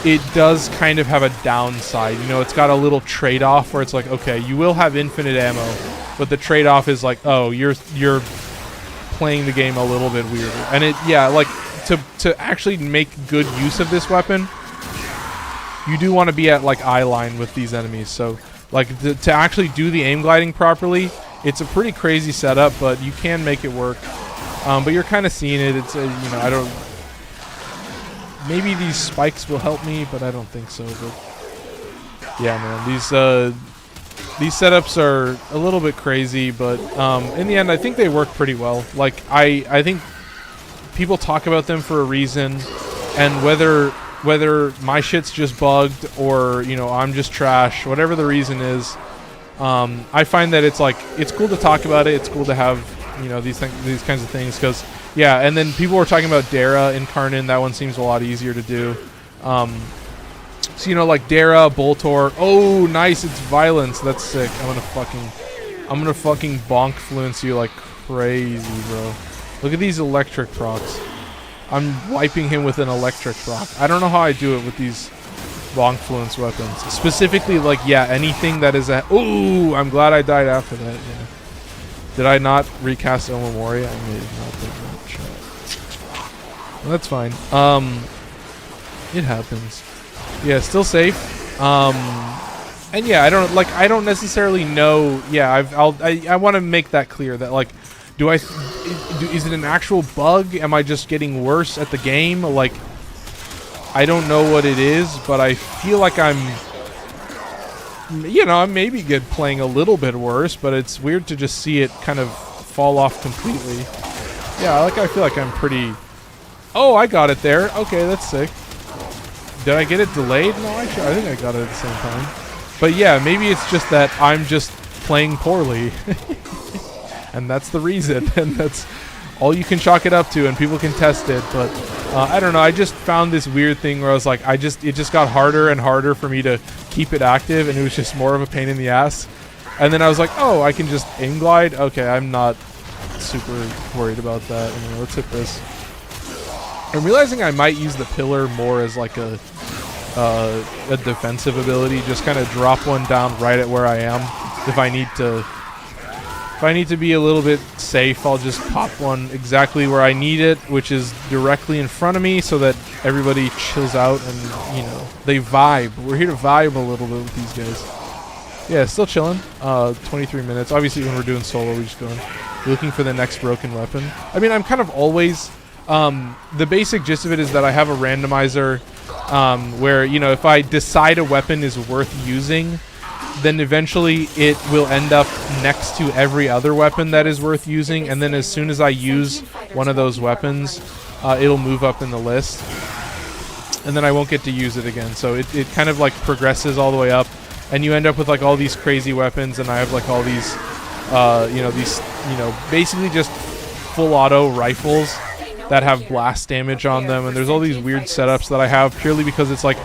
it does kind of have a downside. You know, it's got a little trade-off where it's like, okay, you will have infinite ammo, but the trade-off is like, oh, you're playing the game a little bit weirder. And it, yeah, like to actually make good use of this weapon, you do want to be at like eye line with these enemies. So like to actually do the aim gliding properly, it's a pretty crazy setup, but you can make it work. But you're kind of seeing it. It's you know, I don't. Maybe these spikes will help me, but I don't think so. But yeah, man, these setups are a little bit crazy, but in the end, I think they work pretty well. Like I think people talk about them for a reason, and whether my shit's just bugged or, you know, I'm just trash, whatever the reason is, I find that it's like, it's cool to talk about it. It's cool to have, you know, these kinds of things, because yeah. And then people were talking about Dara in Karnan. That one seems a lot easier to do. So, you know, like Dara, Boltor. Oh, nice. It's violence. That's sick. I'm gonna fucking bonk fluence you like crazy, bro. Look at these electric procs. I'm wiping him with an electric proc. I don't know how I do it with these bonk fluence weapons. Specifically, like, yeah, anything that is a... Ooh, I'm glad I died after that, yeah. Did I not recast El Memoria? I may have not done that. Sure. Well, that's fine. It happens. Yeah, still safe. And yeah, I don't necessarily know... Yeah, I want to make that clear that, like, is it an actual bug? Am I just getting worse at the game? Like, I don't know what it is, but I feel like I'm, you know, I'm maybe playing a little bit worse, but it's weird to just see it kind of fall off completely. Yeah, like, I feel like I'm pretty... Oh, I got it there. Okay, that's sick. Did I get it delayed? No, I think I got it at the same time. But yeah, maybe it's just that I'm just playing poorly. And that's the reason, and that's all you can chalk it up to, and people can test it. But I don't know, I just found this weird thing where I was like, it just got harder and harder for me to keep it active, and it was just more of a pain in the ass. And then I was like, oh, I can just aim glide? Okay, I'm not super worried about that. Anyway, let's hit this. I'm realizing I might use the pillar more as like a defensive ability, just kind of drop one down right at where I am. If I need to be a little bit safe, I'll just pop one exactly where I need it, which is directly in front of me, so that everybody chills out and, you know, they vibe. We're here to vibe a little bit with these guys. Yeah, still chilling. 23 minutes. Obviously, when we're doing solo, we just go in looking for the next broken weapon. I mean, I'm kind of always... the basic gist of it is that I have a randomizer where, you know, if I decide a weapon is worth using, then eventually it will end up next to every other weapon that is worth using, and then as soon as I use one of those weapons, it'll move up in the list, and then I won't get to use it again. So it kind of like progresses all the way up, and you end up with like all these crazy weapons, and I have like all these basically just full auto rifles that have blast damage on them, and there's all these weird setups that I have purely because it's like,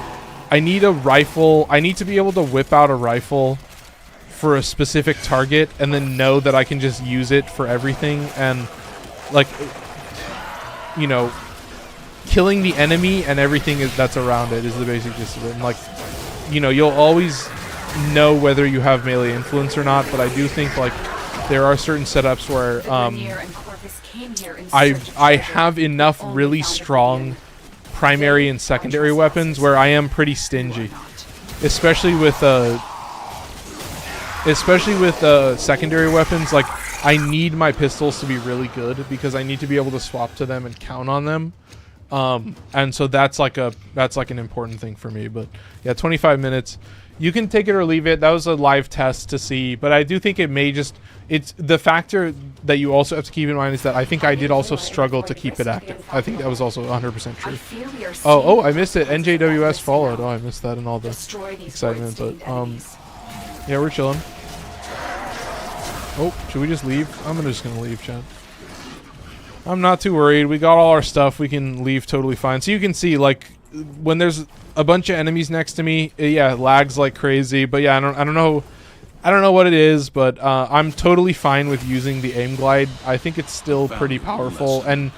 I need a rifle. I need to be able to whip out a rifle for a specific target and then know that I can just use it for everything. And, like, you know, killing the enemy and everything that's around it is the basic gist of it. And, like, you know, you'll always know whether you have melee influence or not, but I do think, like, there are certain setups where I have enough really strong primary and secondary weapons where I am pretty stingy, especially with especially with secondary weapons. Like, I need my pistols to be really good because I need to be able to swap to them and count on them. And so that's like an important thing for me. But yeah, 25 minutes. You can take it or leave it. That was a live test to see, but I do think it may just, it's the factor that you also have to keep in mind is that I think I did also struggle to keep it active. I think that was also 100% true. Oh, I missed it. NJWS followed. Oh, I missed that in all the excitement, but yeah, we're chilling. Oh, should we just leave? I'm just gonna leave, chat. I'm not too worried. We got all our stuff. We can leave totally fine. So you can see, like, when there's a bunch of enemies next to me, yeah, it lags like crazy. But yeah, I don't know what it is, but I'm totally fine with using the aim glide. I think it's still pretty powerful, and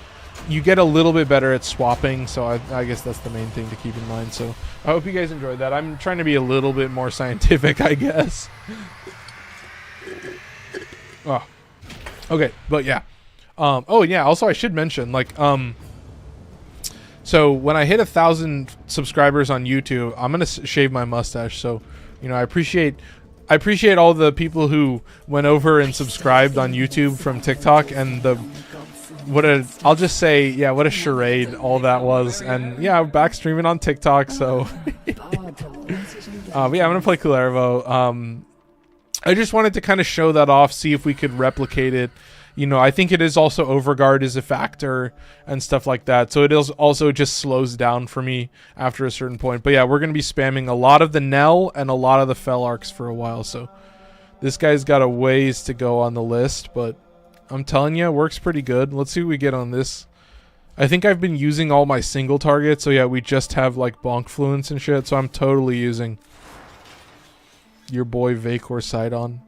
you get a little bit better at swapping. So I guess that's the main thing to keep in mind. So I hope you guys enjoyed that. I'm trying to be a little bit more scientific, I guess. Oh, okay, but yeah. Oh yeah, also I should mention, like, so when I hit 1,000 subscribers on YouTube, I'm gonna shave my mustache. So, you know, I appreciate all the people who went over and subscribed on YouTube from TikTok, and I'll just say, yeah, what a charade all that was. And yeah, I'm back streaming on TikTok, so but yeah, I'm gonna play Culervo. I just wanted to kind of show that off, see if we could replicate it. You know, I think it is also overguard is a factor and stuff like that. So it is also just slows down for me after a certain point. But yeah, we're going to be spamming a lot of the Nell and a lot of the Felarx for a while. So this guy's got a ways to go on the list, but I'm telling you, it works pretty good. Let's see what we get on this. I think I've been using all my single targets. So yeah, we just have like bonk fluence and shit. So I'm totally using your boy Vacor Sidon.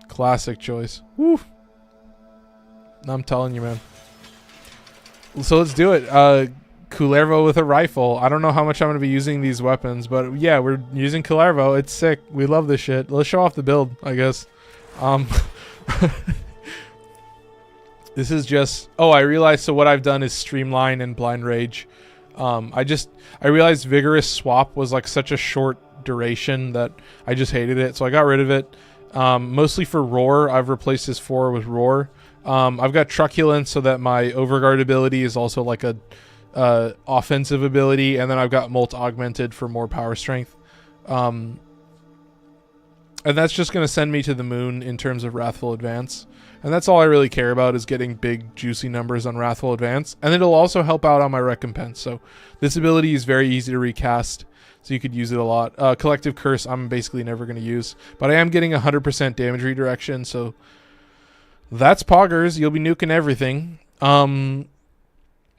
Classic choice. Woo. I'm telling you, man. So let's do it. Culervo with a rifle. I don't know how much I'm going to be using these weapons, but yeah, we're using Culervo. It's sick. We love this shit. Let's show off the build, I guess. This is just... Oh, I realized, so what I've done is Streamline and Blind Rage. I realized Vigorous Swap was like such a short duration that I just hated it, so I got rid of it. Mostly for Roar, I've replaced his 4 with Roar. I've got Truculence so that my Overguard ability is also like a offensive ability, and then I've got Molt Augmented for more power strength. And that's just going to send me to the moon in terms of Wrathful Advance. And that's all I really care about, is getting big, juicy numbers on Wrathful Advance. And it'll also help out on my Recompense. So this ability is very easy to recast, so you could use it a lot. Collective Curse, I'm basically never going to use. But I am getting 100% damage redirection, so... That's poggers. You'll be nuking everything. And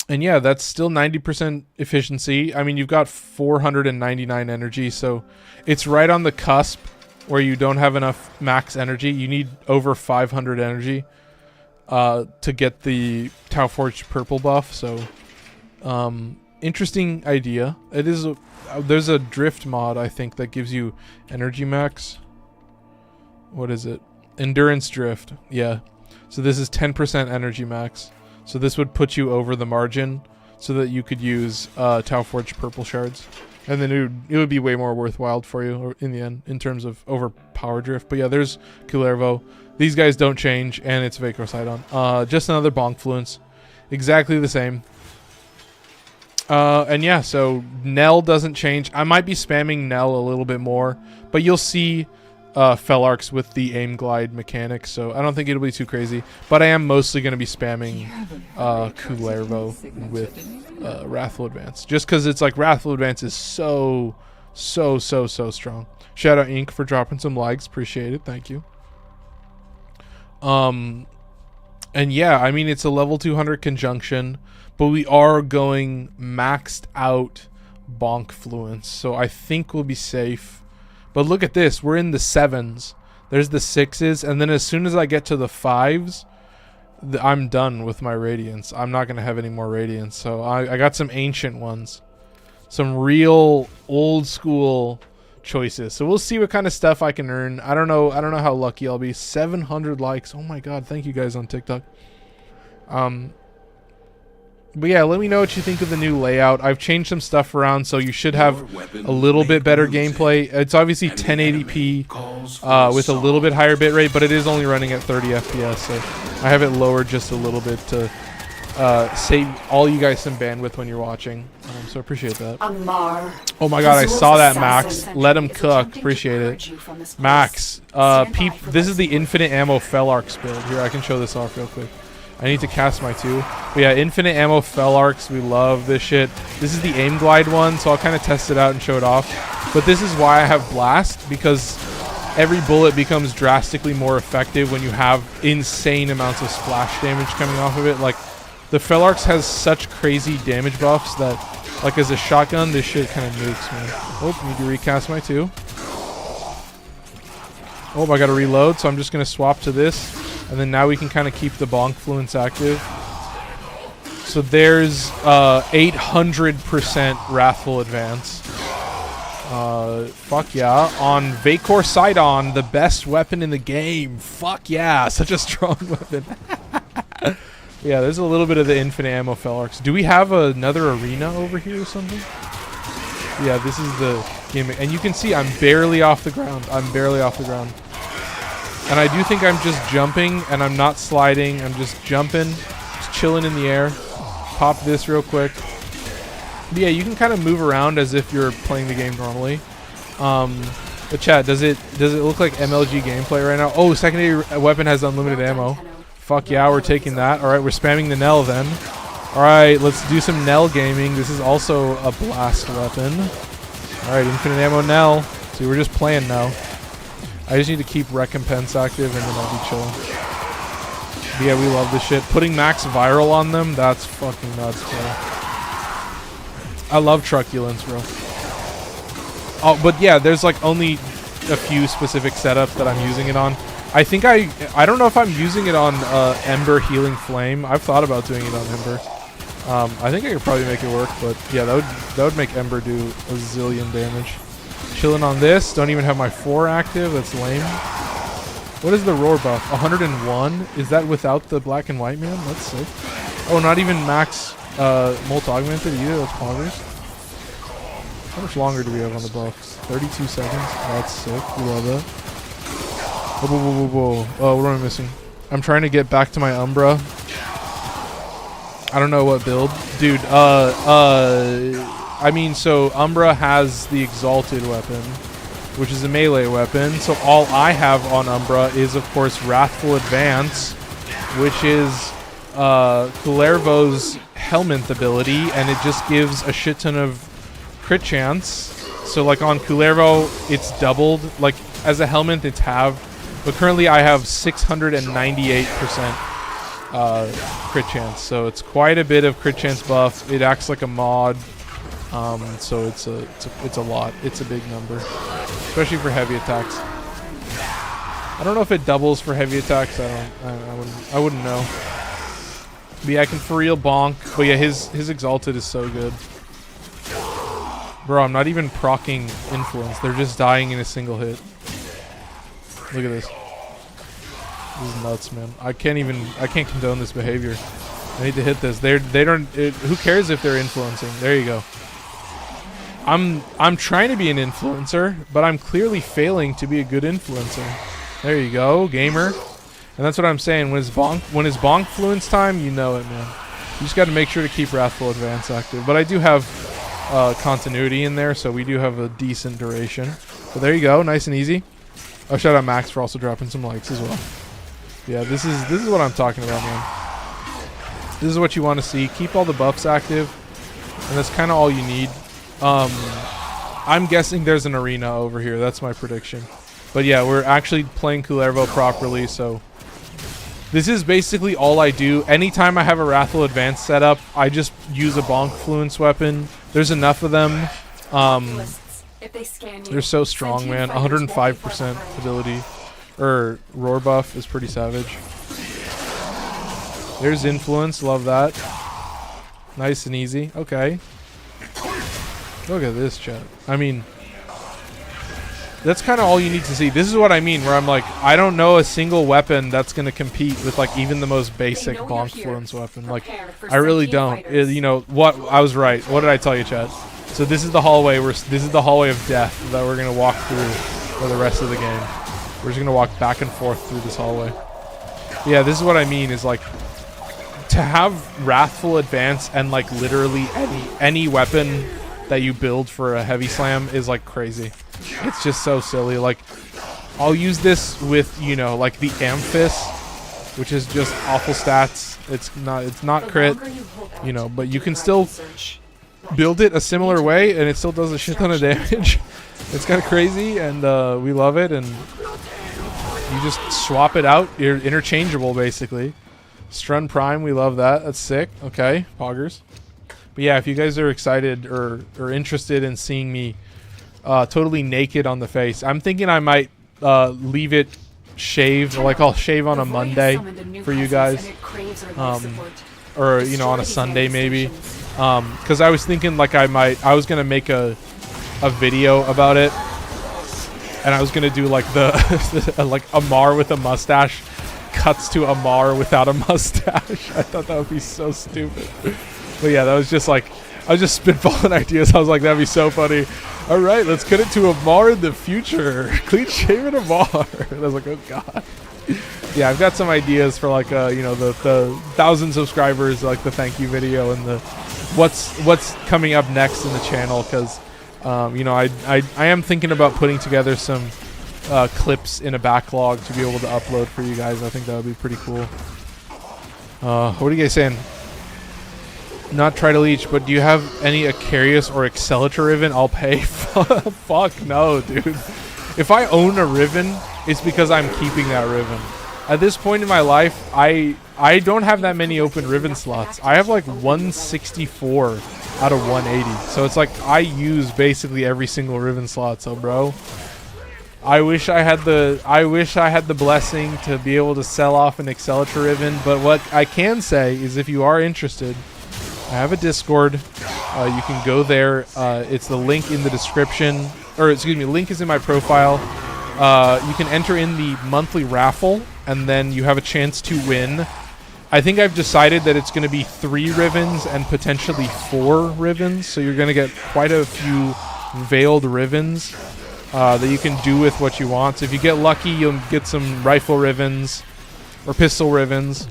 yeah, that's still 90% efficiency. I mean, you've got 499 energy, so it's right on the cusp where you don't have enough max energy. You need over 500 energy to get the Tau Forged purple buff. So, interesting idea. It is. There's a drift mod, I think, that gives you energy max. What is it? Endurance drift. Yeah. So this is 10% energy max. So this would put you over the margin so that you could use Tau Forged purple shards. And then it would be way more worthwhile for you in the end in terms of overpower drift. But yeah, there's Culervo. These guys don't change, and it's Vacor Sidon. Just another bonk fluence. Exactly the same. And yeah, so Nell doesn't change. I might be spamming Nell a little bit more, but you'll see... Felarx with the aim glide mechanic, so I don't think it'll be too crazy, but I am mostly going to be spamming Culervo with Wrathful Advance, just because it's like Wrathful Advance is so strong. Shout out Ink for dropping some likes, appreciate it, thank you. And yeah, I mean, it's a level 200 conjunction, but we are going maxed out bonk fluence, so I think we'll be safe. But look at this. We're in the 7s. There's the 6s. And then as soon as I get to the 5s, I'm done with my Radiance. I'm not going to have any more Radiance. So I got some ancient ones. Some real old school choices. So we'll see what kind of stuff I can earn. I don't know how lucky I'll be. 700 likes. Oh my god. Thank you guys on TikTok. But yeah, let me know what you think of the new layout. I've changed some stuff around, so you should have a little bit better gameplay. It's obviously 1080p with a little bit higher bitrate, but it is only running at 30 FPS, so I have it lowered just a little bit to save all you guys some bandwidth when you're watching. So appreciate that. Oh my god, I saw that, Max. Let him cook. Appreciate it. Max, this is the infinite ammo Felarx build. Here, I can show this off real quick. I need to cast my 2. But yeah, infinite ammo Felarx. We love this shit. This is the aim glide one, so I'll kind of test it out and show it off. But this is why I have blast, because every bullet becomes drastically more effective when you have insane amounts of splash damage coming off of it. Like, the Felarx has such crazy damage buffs that, like, as a shotgun, this shit kind of nukes me. Oh, need to recast my 2. Oh, I gotta reload, so I'm just gonna swap to this. And then now we can kind of keep the bonk fluence active. So there's 800% Wrathful Advance. Fuck yeah. On Vacor Sidon, the best weapon in the game. Fuck yeah. Such a strong weapon. Yeah, there's a little bit of the infinite ammo Felarx. Do we have another arena over here or something? Yeah, this is the gimmick. And you can see I'm barely off the ground. I'm barely off the ground. And I do think I'm just jumping, and I'm not sliding. I'm just jumping, just chilling in the air. Pop this real quick. But yeah, you can kind of move around as if you're playing the game normally. But chat, does it look like MLG gameplay right now? Oh, secondary weapon has unlimited ammo. Fuck yeah, we're taking that. All right, we're spamming the Nell then. All right, let's do some Nell gaming. This is also a blast weapon. All right, infinite ammo Nell. See, we're just playing now. I just need to keep recompense active and then I'll be chilling. But yeah, we love this shit. Putting max viral on them, that's fucking nuts, bro. I love truculence, bro. Oh, but yeah, there's like only a few specific setups that I'm using it on. I think I don't know if I'm using it on Ember Healing Flame. I've thought about doing it on Ember. I think I could probably make it work, but yeah, that would make Ember do a zillion damage. Chilling on this. Don't even have my 4 active. That's lame. What is the roar buff? 101? Is that without the black and white man? That's sick. Oh, not even max molt augmented either. That's poggers. How much longer do we have on the buffs? 32 seconds. That's sick. We love that. Whoa, whoa, whoa, whoa, whoa. Oh, what am I missing? I'm trying to get back to my Umbra. I don't know what build. Dude, I mean, so Umbra has the Exalted weapon, which is a melee weapon. So all I have on Umbra is, of course, Wrathful Advance, which is Kullervo's Helminth ability, and it just gives a shit ton of crit chance. So, like, on Kullervo, it's doubled. Like, as a Helminth, it's halved. But currently, I have 698% crit chance. So it's quite a bit of crit chance buff. It acts like a mod. So it's a lot. It's a big number, especially for heavy attacks. I don't know if it doubles for heavy attacks. I wouldn't know. But yeah, I can for real bonk. But yeah, his Exalted is so good. Bro, I'm not even proccing influence. They're just dying in a single hit. Look at this. This is nuts, man. I can't condone this behavior. I need to hit this. Who cares if they're influencing? There you go. I'm trying to be an influencer, but I'm clearly failing to be a good influencer. There you go, gamer. And that's what I'm saying. When it's bonk fluence time, you know it, man. You just got to make sure to keep Wrathful Advance active. But I do have continuity in there, so we do have a decent duration. But there you go, nice and easy. Oh, shout out Max for also dropping some likes as well. Yeah, this is what I'm talking about, man. This is what you want to see. Keep all the buffs active, and that's kind of all you need. I'm guessing there's an arena over here. That's my prediction. But yeah, we're actually playing Kullervo properly, so this is basically all I do. Anytime I have a Wrathful Advance set up, I just use a bonk fluence weapon. There's enough of them. They're so strong, man. 105% ability. Roar buff is pretty savage. There's influence. Love that. Nice and easy. Okay. Look at this, chat. I mean, That's kind of all you need to see. This is what I mean, where I'm like, I don't know a single weapon that's going to compete with like even the most basic bonk fluence weapon. Like, I really don't. You know what? I was right. What did I tell you, Chad? So this is the hallway. This is the hallway of death that we're going to walk through for the rest of the game. We're just going to walk back and forth through this hallway. Yeah, this is what I mean. Is like to have Wrathful Advance and like literally any weapon that you build for a heavy slam is like crazy. It's just so silly. Like, I'll use this with, you know, like the Amphis, which is just awful stats. It's not crit, you know, but you can still build it a similar way and it still does a shit ton of damage. It's kind of crazy, and we love it, and you just swap it out. You're interchangeable, basically. Strun Prime, we love that. That's sick. Okay, poggers. But yeah, if you guys are excited or interested in seeing me totally naked on the face, I'm thinking I might leave it shaved, like I'll shave on a Monday for you guys, or you know, on a Sunday maybe, because I was thinking like I was gonna make a video about it, and I was gonna do like the like Amar with a mustache cuts to Amar without a mustache. I thought that would be so stupid. But yeah, that was just like, I was just spitballing ideas. I was like, that'd be so funny. All right, let's cut it to Amar in the future. Clean shaven Amar. I was like, oh god. Yeah, I've got some ideas for like, you know, the 1,000 subscribers, like the thank you video, and the what's coming up next in the channel. Because, you know, I am thinking about putting together some clips in a backlog to be able to upload for you guys. I think that would be pretty cool. What are you guys saying? Not try to leech, but do you have any Acarius or Accelerator Riven? I'll pay. Fuck no, dude. If I own a Riven, it's because I'm keeping that Riven. At this point in my life, I don't have that many open Riven slots. I have like 164 out of 180. So it's like I use basically every single Riven slot. So bro, I wish I had the blessing to be able to sell off an Accelerator Riven. But what I can say is, if you are interested, I have a Discord. You can go there. It's the link in the description. Or, excuse me, link is in my profile. You can enter in the monthly raffle, and then you have a chance to win. I think I've decided that it's going to be 3 Rivens and potentially 4 Rivens. So you're going to get quite a few veiled Rivens that you can do with what you want. So if you get lucky, you'll get some rifle Rivens or pistol Rivens.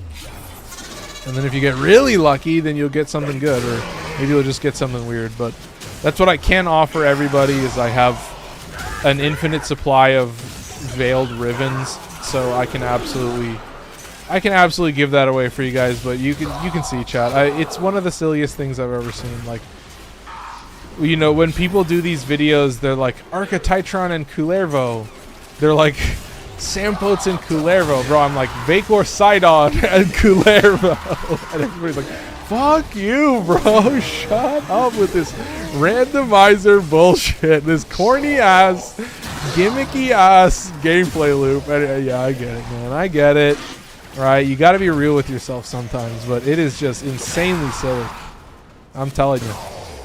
And then if you get really lucky, then you'll get something good, or maybe you'll just get something weird. But that's what I can offer everybody, is I have an infinite supply of veiled Rivens, so I can absolutely give that away for you guys. But you can see, chat. It's one of the silliest things I've ever seen. Like, you know, when people do these videos, they're like Archititron and Kullervo. They're like Sampots and Kullervo, bro. I'm like Vacor Sidon and Kullervo, and everybody's like, "Fuck you, bro! Shut up with this randomizer bullshit, this corny ass, gimmicky ass gameplay loop." And, yeah, I get it, man. I get it. Right? You got to be real with yourself sometimes, but it is just insanely silly. I'm telling you.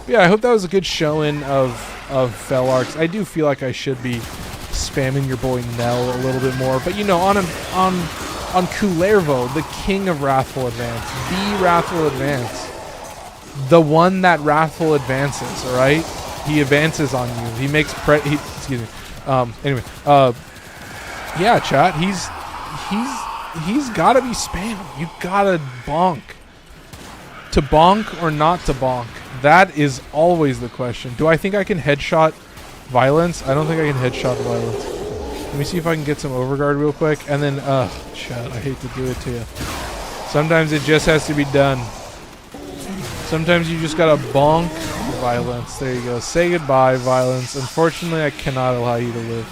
But yeah, I hope that was a good showing of Felarx. I do feel like I should be spamming your boy Nell a little bit more, but you know, on Kullervo, the king of Wrathful Advance, the Wrathful Advance, the one that Wrathful advances. All right, he advances on you. He makes excuse me. Anyway, yeah, chat. He's got to be spammed. You gotta bonk. To bonk or not to bonk? That is always the question. Do I think I can headshot Violence? I don't think I can headshot Violence. Let me see if I can get some overguard real quick. And then, chat, I hate to do it to you. Sometimes it just has to be done. Sometimes you just gotta bonk Violence. There you go. Say goodbye, Violence. Unfortunately, I cannot allow you to live.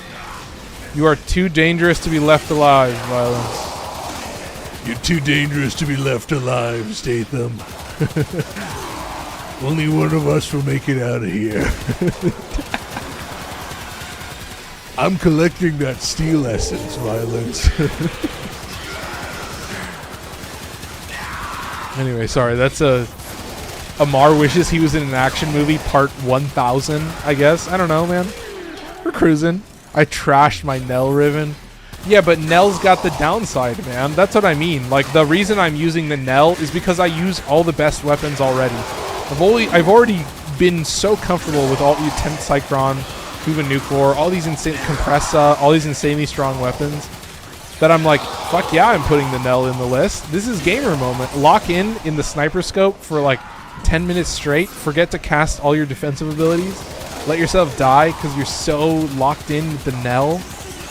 You are too dangerous to be left alive, Violence. You're too dangerous to be left alive, Statham. Only one of us will make it out of here. I'm collecting that steel essence, Violence. Anyway, sorry, that's Amar wishes he was in an action movie, part 1000, I guess. I don't know, man. We're cruising. I trashed my Nell Riven. Yeah, but Nell's got the downside, man. That's what I mean. Like, the reason I'm using the Nell is because I use all the best weapons already. I've already been so comfortable with all the 10th Cycron, Kuva Nuclear, all these insane Compressa, all these insanely strong weapons, that I'm like, fuck yeah, I'm putting the Nell in the list. This is gamer moment. Lock in the sniper scope for like 10 minutes straight. Forget to cast all your defensive abilities. Let yourself die because you're so locked in with the Nell.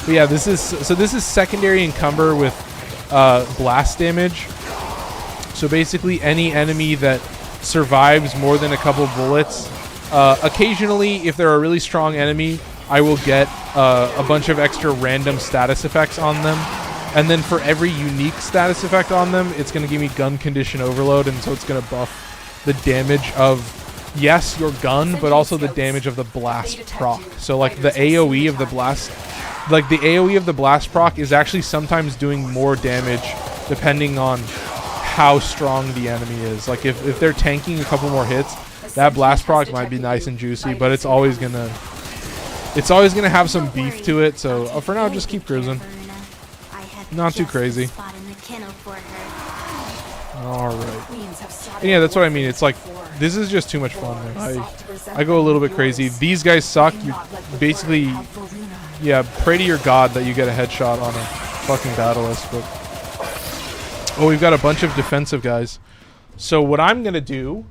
But yeah, this is secondary encumber with blast damage. So basically any enemy that survives more than a couple bullets. Occasionally, if they're a really strong enemy, I will get a bunch of extra random status effects on them. And then for every unique status effect on them, it's going to give me gun condition overload, and so it's going to buff the damage of, yes, your gun, but also the damage of the blast proc. So like the AoE of the blast, like the AoE of the blast proc is actually sometimes doing more damage depending on how strong the enemy is. Like if they're tanking a couple more hits, that blast proc might be nice and juicy, but it's always gonna have some beef to it. So for now, just keep cruising. Not too crazy. Alright. And yeah, that's what I mean. It's like, this is just too much fun, man. I go a little bit crazy. These guys suck. You basically, yeah, pray to your god that you get a headshot on a fucking Battlelist. But oh, we've got a bunch of defensive guys. So what I'm going to do,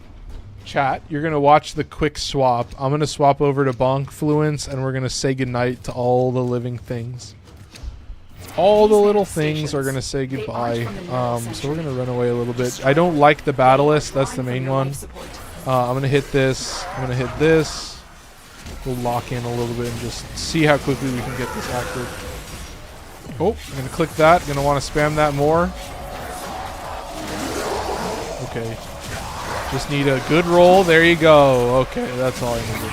chat, you're going to watch the quick swap. I'm going to swap over to Bonkfluence, and we're going to say goodnight to all the living things. All the little things are going to say goodbye. So we're going to run away a little bit. I don't like the Battlelist. That's the main one. I'm going to hit this. I'm going to hit this. We'll lock in a little bit and just see how quickly we can get this active. Oh, I'm going to click that. Going to want to spam that more. Okay. Just need a good roll. There you go. Okay, that's all I needed.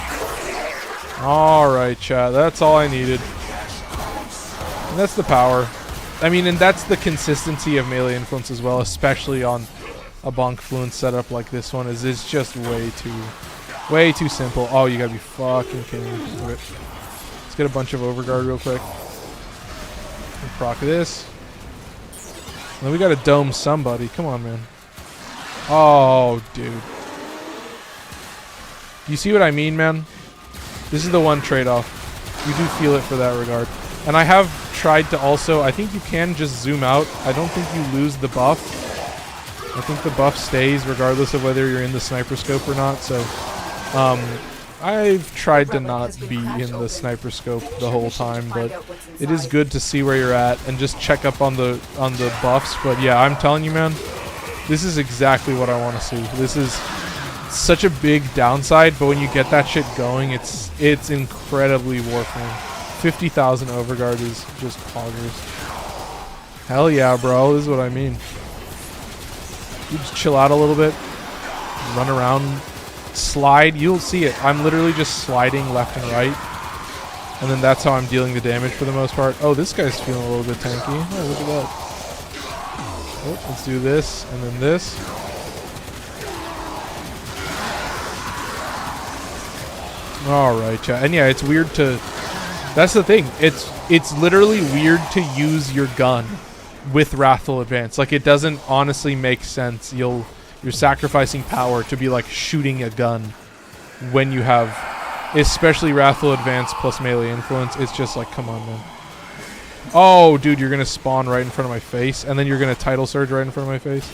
Alright, chat. That's all I needed. And that's the power. I mean, and that's the consistency of melee influence as well, especially on a Bonkfluence setup like this one. It's just way too simple. Oh, you gotta be fucking kidding me. Okay. Let's get a bunch of overguard real quick. And proc this. And then we gotta dome somebody. Come on, man. Oh, dude. You see what I mean, man? This is the one trade-off. You do feel it for that regard. And I have tried to also, I think you can just zoom out. I don't think you lose the buff. I think the buff stays regardless of whether you're in the sniper scope or not. So, I've tried to not be in the sniper scope the whole time, but it is good to see where you're at and just check up on the buffs. But yeah, I'm telling you, man, this is exactly what I want to see. This is such a big downside, but when you get that shit going, it's incredibly Warframe. 50,000 overguard is just poggers. Hell yeah, bro. This is what I mean. You just chill out a little bit, run around, slide. You'll see it. I'm literally just sliding left and right, and then that's how I'm dealing the damage for the most part. Oh, this guy's feeling a little bit tanky. Oh, look at that. Oh, let's do this and then this. All right, chat. And yeah, it's weird to. That's the thing. It's literally weird to use your gun with Wrathful Advance. Like, it doesn't honestly make sense. You're sacrificing power to be like shooting a gun when you have, especially Wrathful Advance plus melee influence. It's just like, come on, man. Oh, dude, you're gonna spawn right in front of my face, and then you're gonna tidal surge right in front of my face.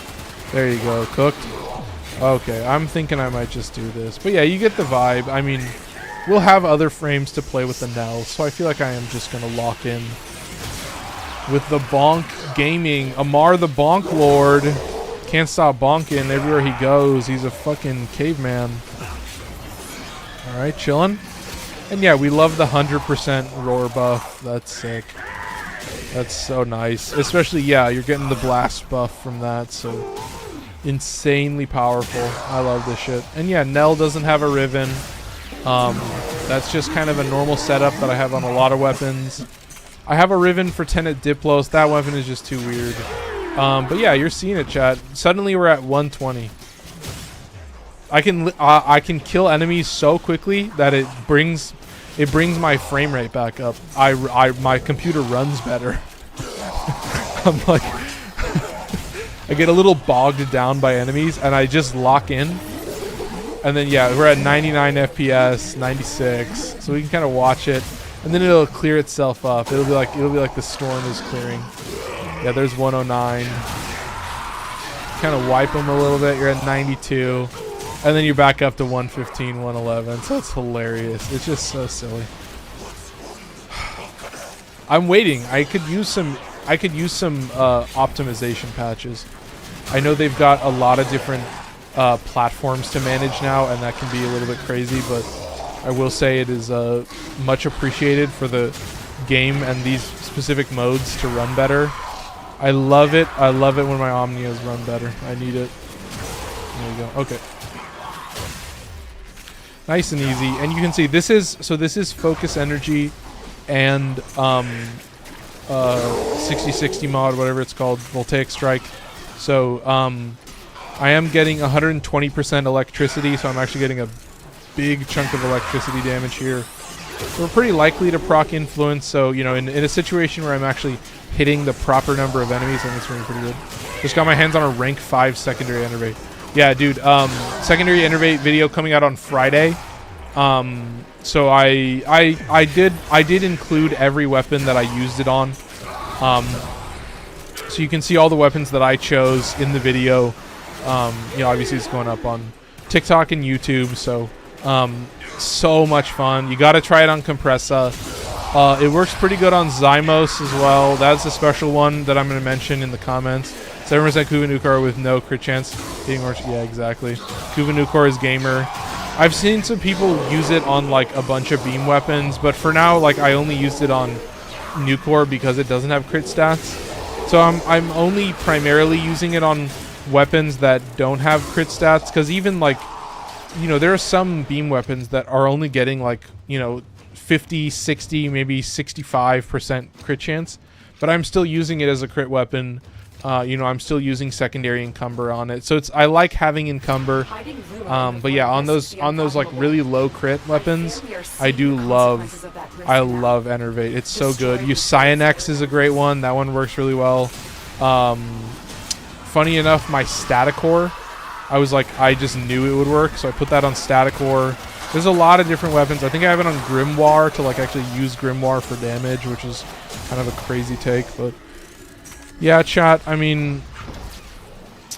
There you go, cooked. Okay, I'm thinking I might just do this, but yeah, you get the vibe. I mean, we'll have other frames to play with the Nell, so I feel like I am just gonna lock in with the Bonk Gaming. Amar the Bonk Lord can't stop bonking everywhere he goes. He's a fucking caveman. All right, chilling. And yeah, we love the 100% roar buff. That's sick. That's so nice. Especially, yeah, you're getting the blast buff from that, so insanely powerful. I love this shit. And yeah, Nell doesn't have a Riven. That's just kind of a normal setup that I have on a lot of weapons. I have a Riven for 10 at Diplos. That weapon is just too weird. But yeah, you're seeing it, chat. Suddenly we're at 120. I can kill enemies so quickly that it brings it brings my frame rate back up. My computer runs better. I'm like, I get a little bogged down by enemies, and I just lock in. And then yeah, we're at 99 FPS, 96, so we can kind of watch it, and then it'll clear itself up. It'll be like the storm is clearing. Yeah, there's 109. Kind of wipe them a little bit. You're at 92, and then you're back up to 115, 111. So it's hilarious. It's just so silly. I'm waiting. I could use some optimization patches. I know they've got a lot of different platforms to manage now, and that can be a little bit crazy, but I will say it is much appreciated for the game and these specific modes to run better. I love it. I love it when my Omnias run better. I need it. There you go. Okay. Nice and easy. And you can see this is focus energy and 60/60 mod, whatever it's called, voltaic strike. So I am getting 120% electricity, so I'm actually getting a big chunk of electricity damage here. So we're pretty likely to proc influence, so you know, in a situation where I'm actually hitting the proper number of enemies, I think it's really pretty good. Just got my hands on a rank 5 secondary enervate. Yeah, dude, secondary enervate video coming out on Friday. So I did include every weapon that I used it on. So you can see all the weapons that I chose in the video. You know, obviously it's going up on TikTok and YouTube, so so much fun. You got to try it on Compressa. It works pretty good on Zymos as well. That's a special one that I'm going to mention in the comments. 7% Kuvanukar with no crit chance. Yeah, exactly. Kuvanukar is gamer. I've seen some people use it on like a bunch of beam weapons, but for now, like I only used it on Nuke because it doesn't have crit stats. So I'm only primarily using it on weapons that don't have crit stats, because even like, you know, there are some beam weapons that are only getting like, you know, 50, 60, maybe 65% crit chance, but I'm still using it as a crit weapon. You know, I'm still using secondary encumber on it, so I like having encumber. But yeah, on those like really low crit weapons, I love enervate. It's so good. Cyanex is a great one. That one works really well. Funny enough, my Staticore, I was like, I just knew it would work, so I put that on Staticore. There's a lot of different weapons. I think I have it on Grimoire to like actually use Grimoire for damage, which is kind of a crazy take, but yeah, chat, I mean,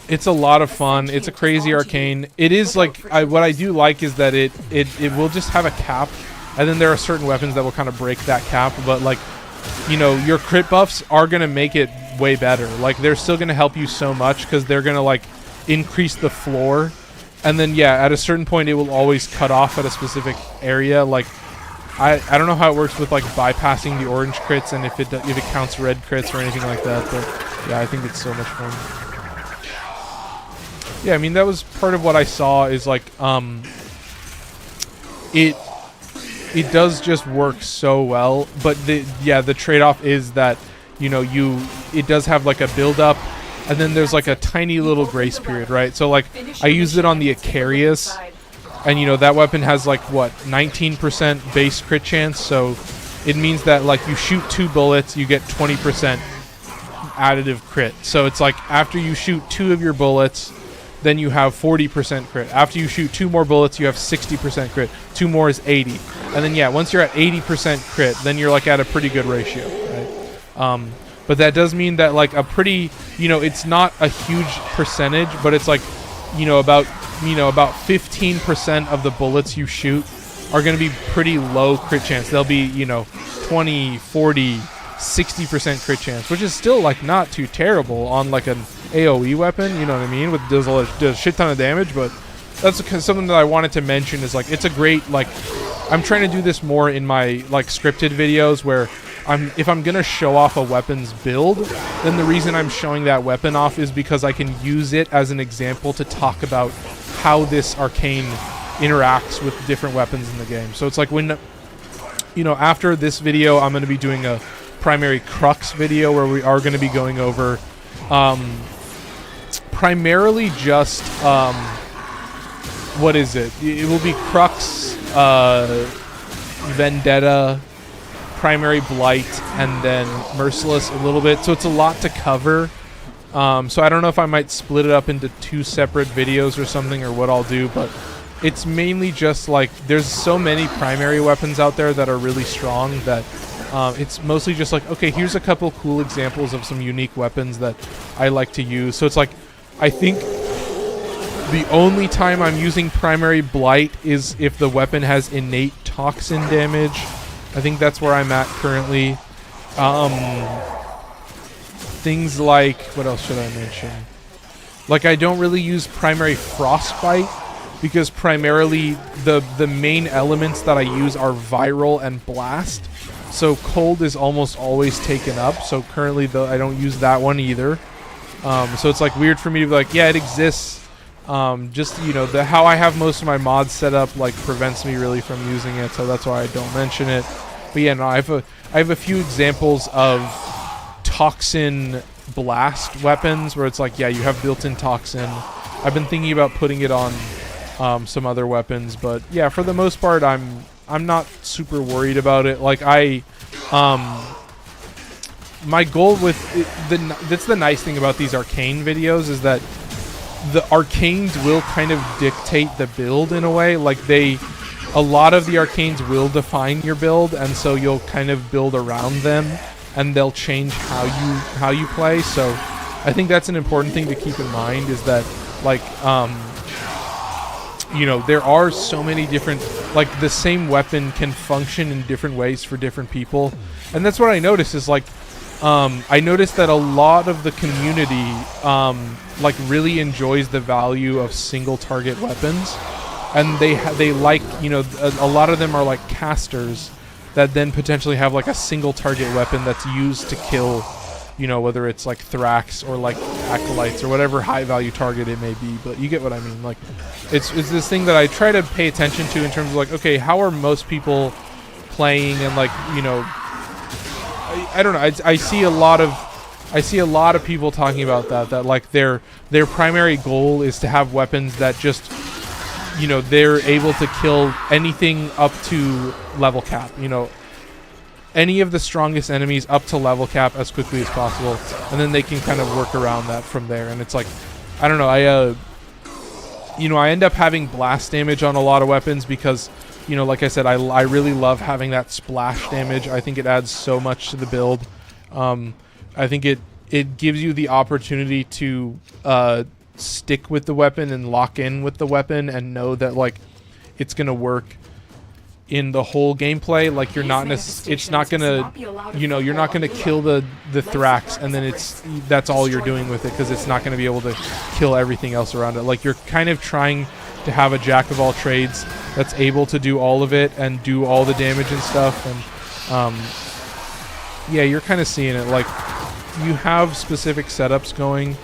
it's a lot of fun. It's a crazy arcane. It is like, what I do like is that it will just have a cap, and then there are certain weapons that will kind of break that cap, but like, you know, your crit buffs are going to make it way better. Like, they're still going to help you so much because they're going to like increase the floor, and then yeah, at a certain point it will always cut off at a specific area. Like, I don't know how it works with like bypassing the orange crits and if it counts red crits or anything like that, but yeah, I think it's so much fun. Yeah, I mean, that was part of what I saw is like it does just work so well, but the trade-off is that, you know, it does have like a build-up, and then there's like a tiny little grace period, right? So like I used it on the Icarius, and you know, that weapon has like what, 19% base crit chance, so it means that like you shoot 2 bullets, you get 20% additive crit. So it's like after you shoot 2 of your bullets, then you have 40% crit. After you shoot 2 more bullets, you have 60% crit. 2 more is 80. And then yeah, once you're at 80% crit, then you're like at a pretty good ratio, right? But that does mean that like a pretty, you know, it's not a huge percentage, but it's like, you know, about 15% of the bullets you shoot are going to be pretty low crit chance. They'll be, you know, 20, 40, 60% crit chance, which is still like not too terrible on like an AoE weapon, you know what I mean, does a shit ton of damage. But that's something that I wanted to mention, is like, it's a great, like, I'm trying to do this more in my like scripted videos where if I'm gonna show off a weapon's build, then the reason I'm showing that weapon off is because I can use it as an example to talk about how this arcane interacts with different weapons in the game. So it's like, when, you know, after this video, I'm gonna be doing a primary crux video where we are gonna be going over primarily just what is it? It will be crux Vendetta, Primary Blight, and then Merciless a little bit. So it's a lot to cover. So I don't know if I might split it up into 2 separate videos or something, or what I'll do, but it's mainly just like there's so many primary weapons out there that are really strong that it's mostly just like, okay, here's a couple cool examples of some unique weapons that I like to use. So it's like, I think the only time I'm using Primary Blight is if the weapon has innate toxin damage. I think that's where I'm at currently. Things like, what else should I mention? Like, I don't really use Primary Frostbite because primarily the main elements that I use are Viral and Blast. So Cold is almost always taken up. So currently, though, I don't use that one either. So it's like weird for me to be like, yeah, it exists. Just, you know, how I have most of my mods set up like prevents me really from using it. So that's why I don't mention it. But yeah, no, I have a few examples of Toxin Blast weapons where it's like, yeah, you have built-in Toxin. I've been thinking about putting it on some other weapons, but yeah, for the most part, I'm not super worried about it. Like my goal with that's the nice thing about these arcane videos is that the arcanes will kind of dictate the build in a way. Like a lot of the arcanes will define your build, and so you'll kind of build around them, and they'll change how you play. So I think that's an important thing to keep in mind, is that like you know, there are so many different, like the same weapon can function in different ways for different people. And that's what I noticed is like I noticed that a lot of the community like really enjoys the value of single target weapons, and they like, you know, a lot of them are like casters that then potentially have like a single target weapon that's used to kill, you know, whether it's like Thrax or like Acolytes or whatever high value target it may be. But you get what I mean. Like it's this thing that I try to pay attention to in terms of like, okay, how are most people playing, and like, you know, I don't know. I see a lot of people talking about that like their primary goal is to have weapons that just, you know, they're able to kill anything up to level cap, you know, any of the strongest enemies up to level cap as quickly as possible, and then they can kind of work around that from there. And it's like, I don't know, you know, I end up having blast damage on a lot of weapons because, you know, like I said, I really love having that splash damage. I think it adds so much to the build. I think it gives you the opportunity to stick with the weapon and lock in with the weapon and know that like it's gonna work in the whole gameplay. Like you're not it's not gonna, you know, you're not gonna kill the Thrax and then that's all you're doing with it, because it's not gonna be able to kill everything else around it. Like you're kind of trying to have a jack of all trades that's able to do all of it and do all the damage and stuff. And yeah, you're kind of seeing it. Like you have specific setups going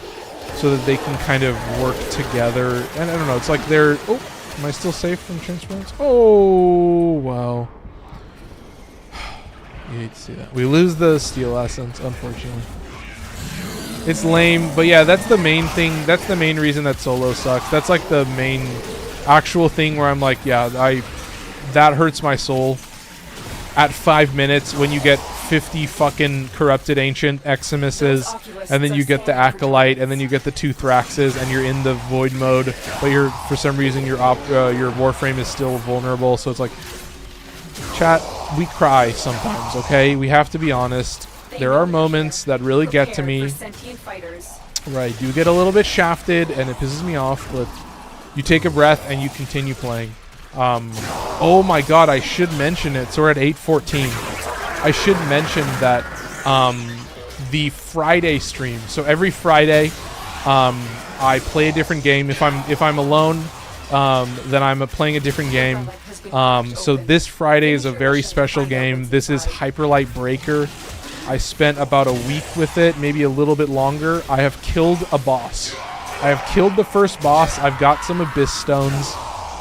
so that they can kind of work together. And I don't know, it's like they're... Oh, am I still safe from transference? Oh, wow. You hate to see that. We lose the steel essence, unfortunately. It's lame, but yeah, that's the main thing. That's the main reason that solo sucks. That's like the main actual thing where I'm like, yeah, that hurts my soul. At 5 minutes, when you get 50 fucking corrupted ancient Eximuses, and then you get the Acolyte, and then you get the 2 Thraxes, and you're in the void mode, but for some reason your Warframe is still vulnerable. So it's like, chat, we cry sometimes, okay? We have to be honest. There are moments that really get to me. Right, you get a little bit shafted, and it pisses me off, but you take a breath and you continue playing. Oh my god, I should mention it. So we're at 8:14. I should mention that the Friday stream. So every Friday, I play a different game. If I'm alone, then I'm playing a different game. So this Friday is a very special game. This is Hyperlight Breaker. I spent about a week with it, maybe a little bit longer. I have killed a boss. I have killed the first boss. I've got some Abyss Stones.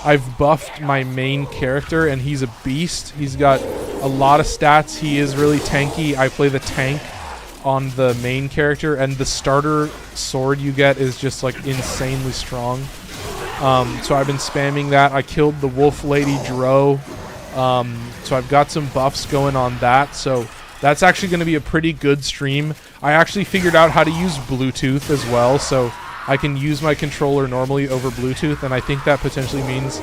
I've buffed my main character, and he's a beast. He's got a lot of stats. He is really tanky. I play the tank on the main character, and the starter sword you get is just like insanely strong. So I've been spamming that. I killed the Wolf Lady Dro So I've got some buffs going on that. So that's actually going to be a pretty good stream. I actually figured out how to use Bluetooth as well, so I can use my controller normally over Bluetooth, and I think that potentially means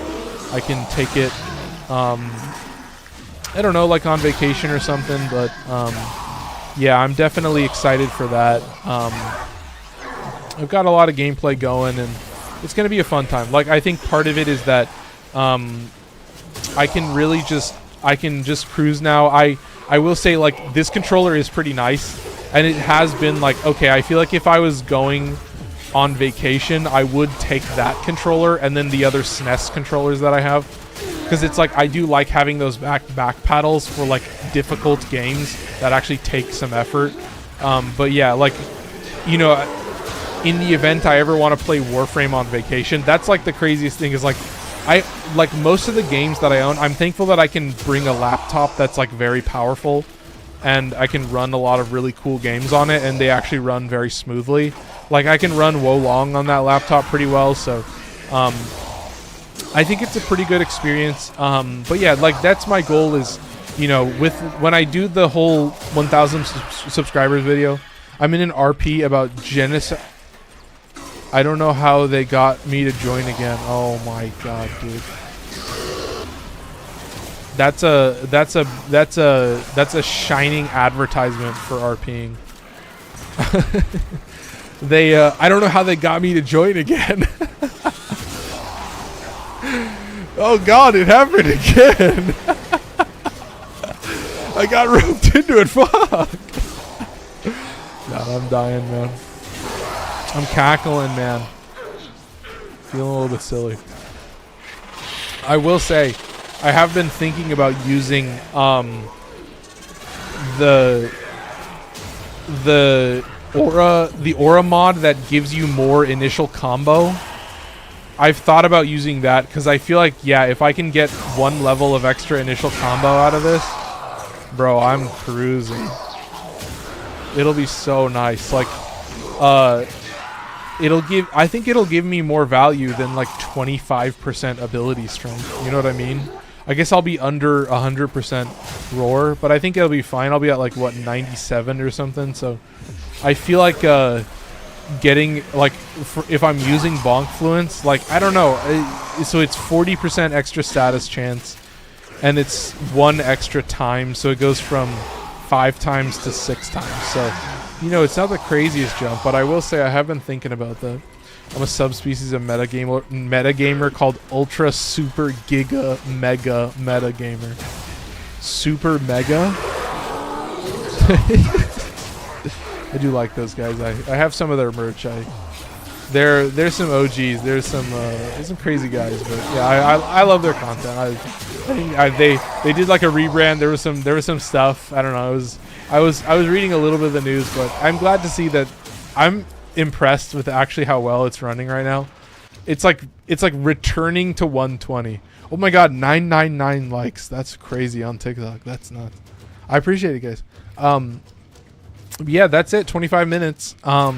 I can take it, I don't know, like on vacation or something, but yeah, I'm definitely excited for that. I've got a lot of gameplay going, and it's going to be a fun time. Like, I think part of it is that I can just cruise now. I will say, like, this controller is pretty nice, and it has been like, okay, I feel like if I was going on vacation, I would take that controller and then the other SNES controllers that I have, because it's like I do like having those back paddles for like difficult games that actually take some effort. But yeah, like, you know, in the event I ever want to play Warframe on vacation, that's like the craziest thing is like like most of the games that I own, I'm thankful that I can bring a laptop that's like very powerful and I can run a lot of really cool games on it, and they actually run very smoothly. Like, I can run Wo Long on that laptop pretty well, so I think it's a pretty good experience. But yeah, like, that's my goal is, you know, when I do the whole 1,000 subscribers video, I'm in an RP about genocide. I don't know how they got me to join again. Oh my god, dude. That's a shining advertisement for RPing. They I don't know how they got me to join again. Oh god, it happened again. I got roped into it. Fuck. God, I'm dying, man. I'm cackling, man. Feeling a little bit silly. I will say, I have been thinking about using the aura mod that gives you more initial combo. I've thought about using that because I feel like, yeah, if I can get one level of extra initial combo out of this, bro, I'm cruising. It'll be so nice. Like, I think it'll give me more value than like 25% ability strength. You know what I mean? I guess I'll be under 100% roar, but I think it'll be fine. I'll be at like, what, 97 or something. So I feel like getting, like, if I'm using Bonk Fluence, like, I don't know. So it's 40% extra status chance, and it's 1 extra time. So it goes from 5 times to 6 times. So, you know, it's not the craziest jump, but I will say I have been thinking about that. I'm a subspecies of metagamer called Ultra Super Giga Mega Metagamer. Super Mega? I do like those guys. I have some of their merch. There's some OGs. There's some crazy guys, but yeah, I love their content. I think they did like a rebrand. There was some stuff. I don't know. I was reading a little bit of the news, but I'm glad to see that. I'm impressed with actually how well it's running right now. It's like returning to 120. Oh my god, 999 likes. That's crazy on TikTok. That's nuts. I appreciate it, guys. Yeah, that's it. 25 minutes. So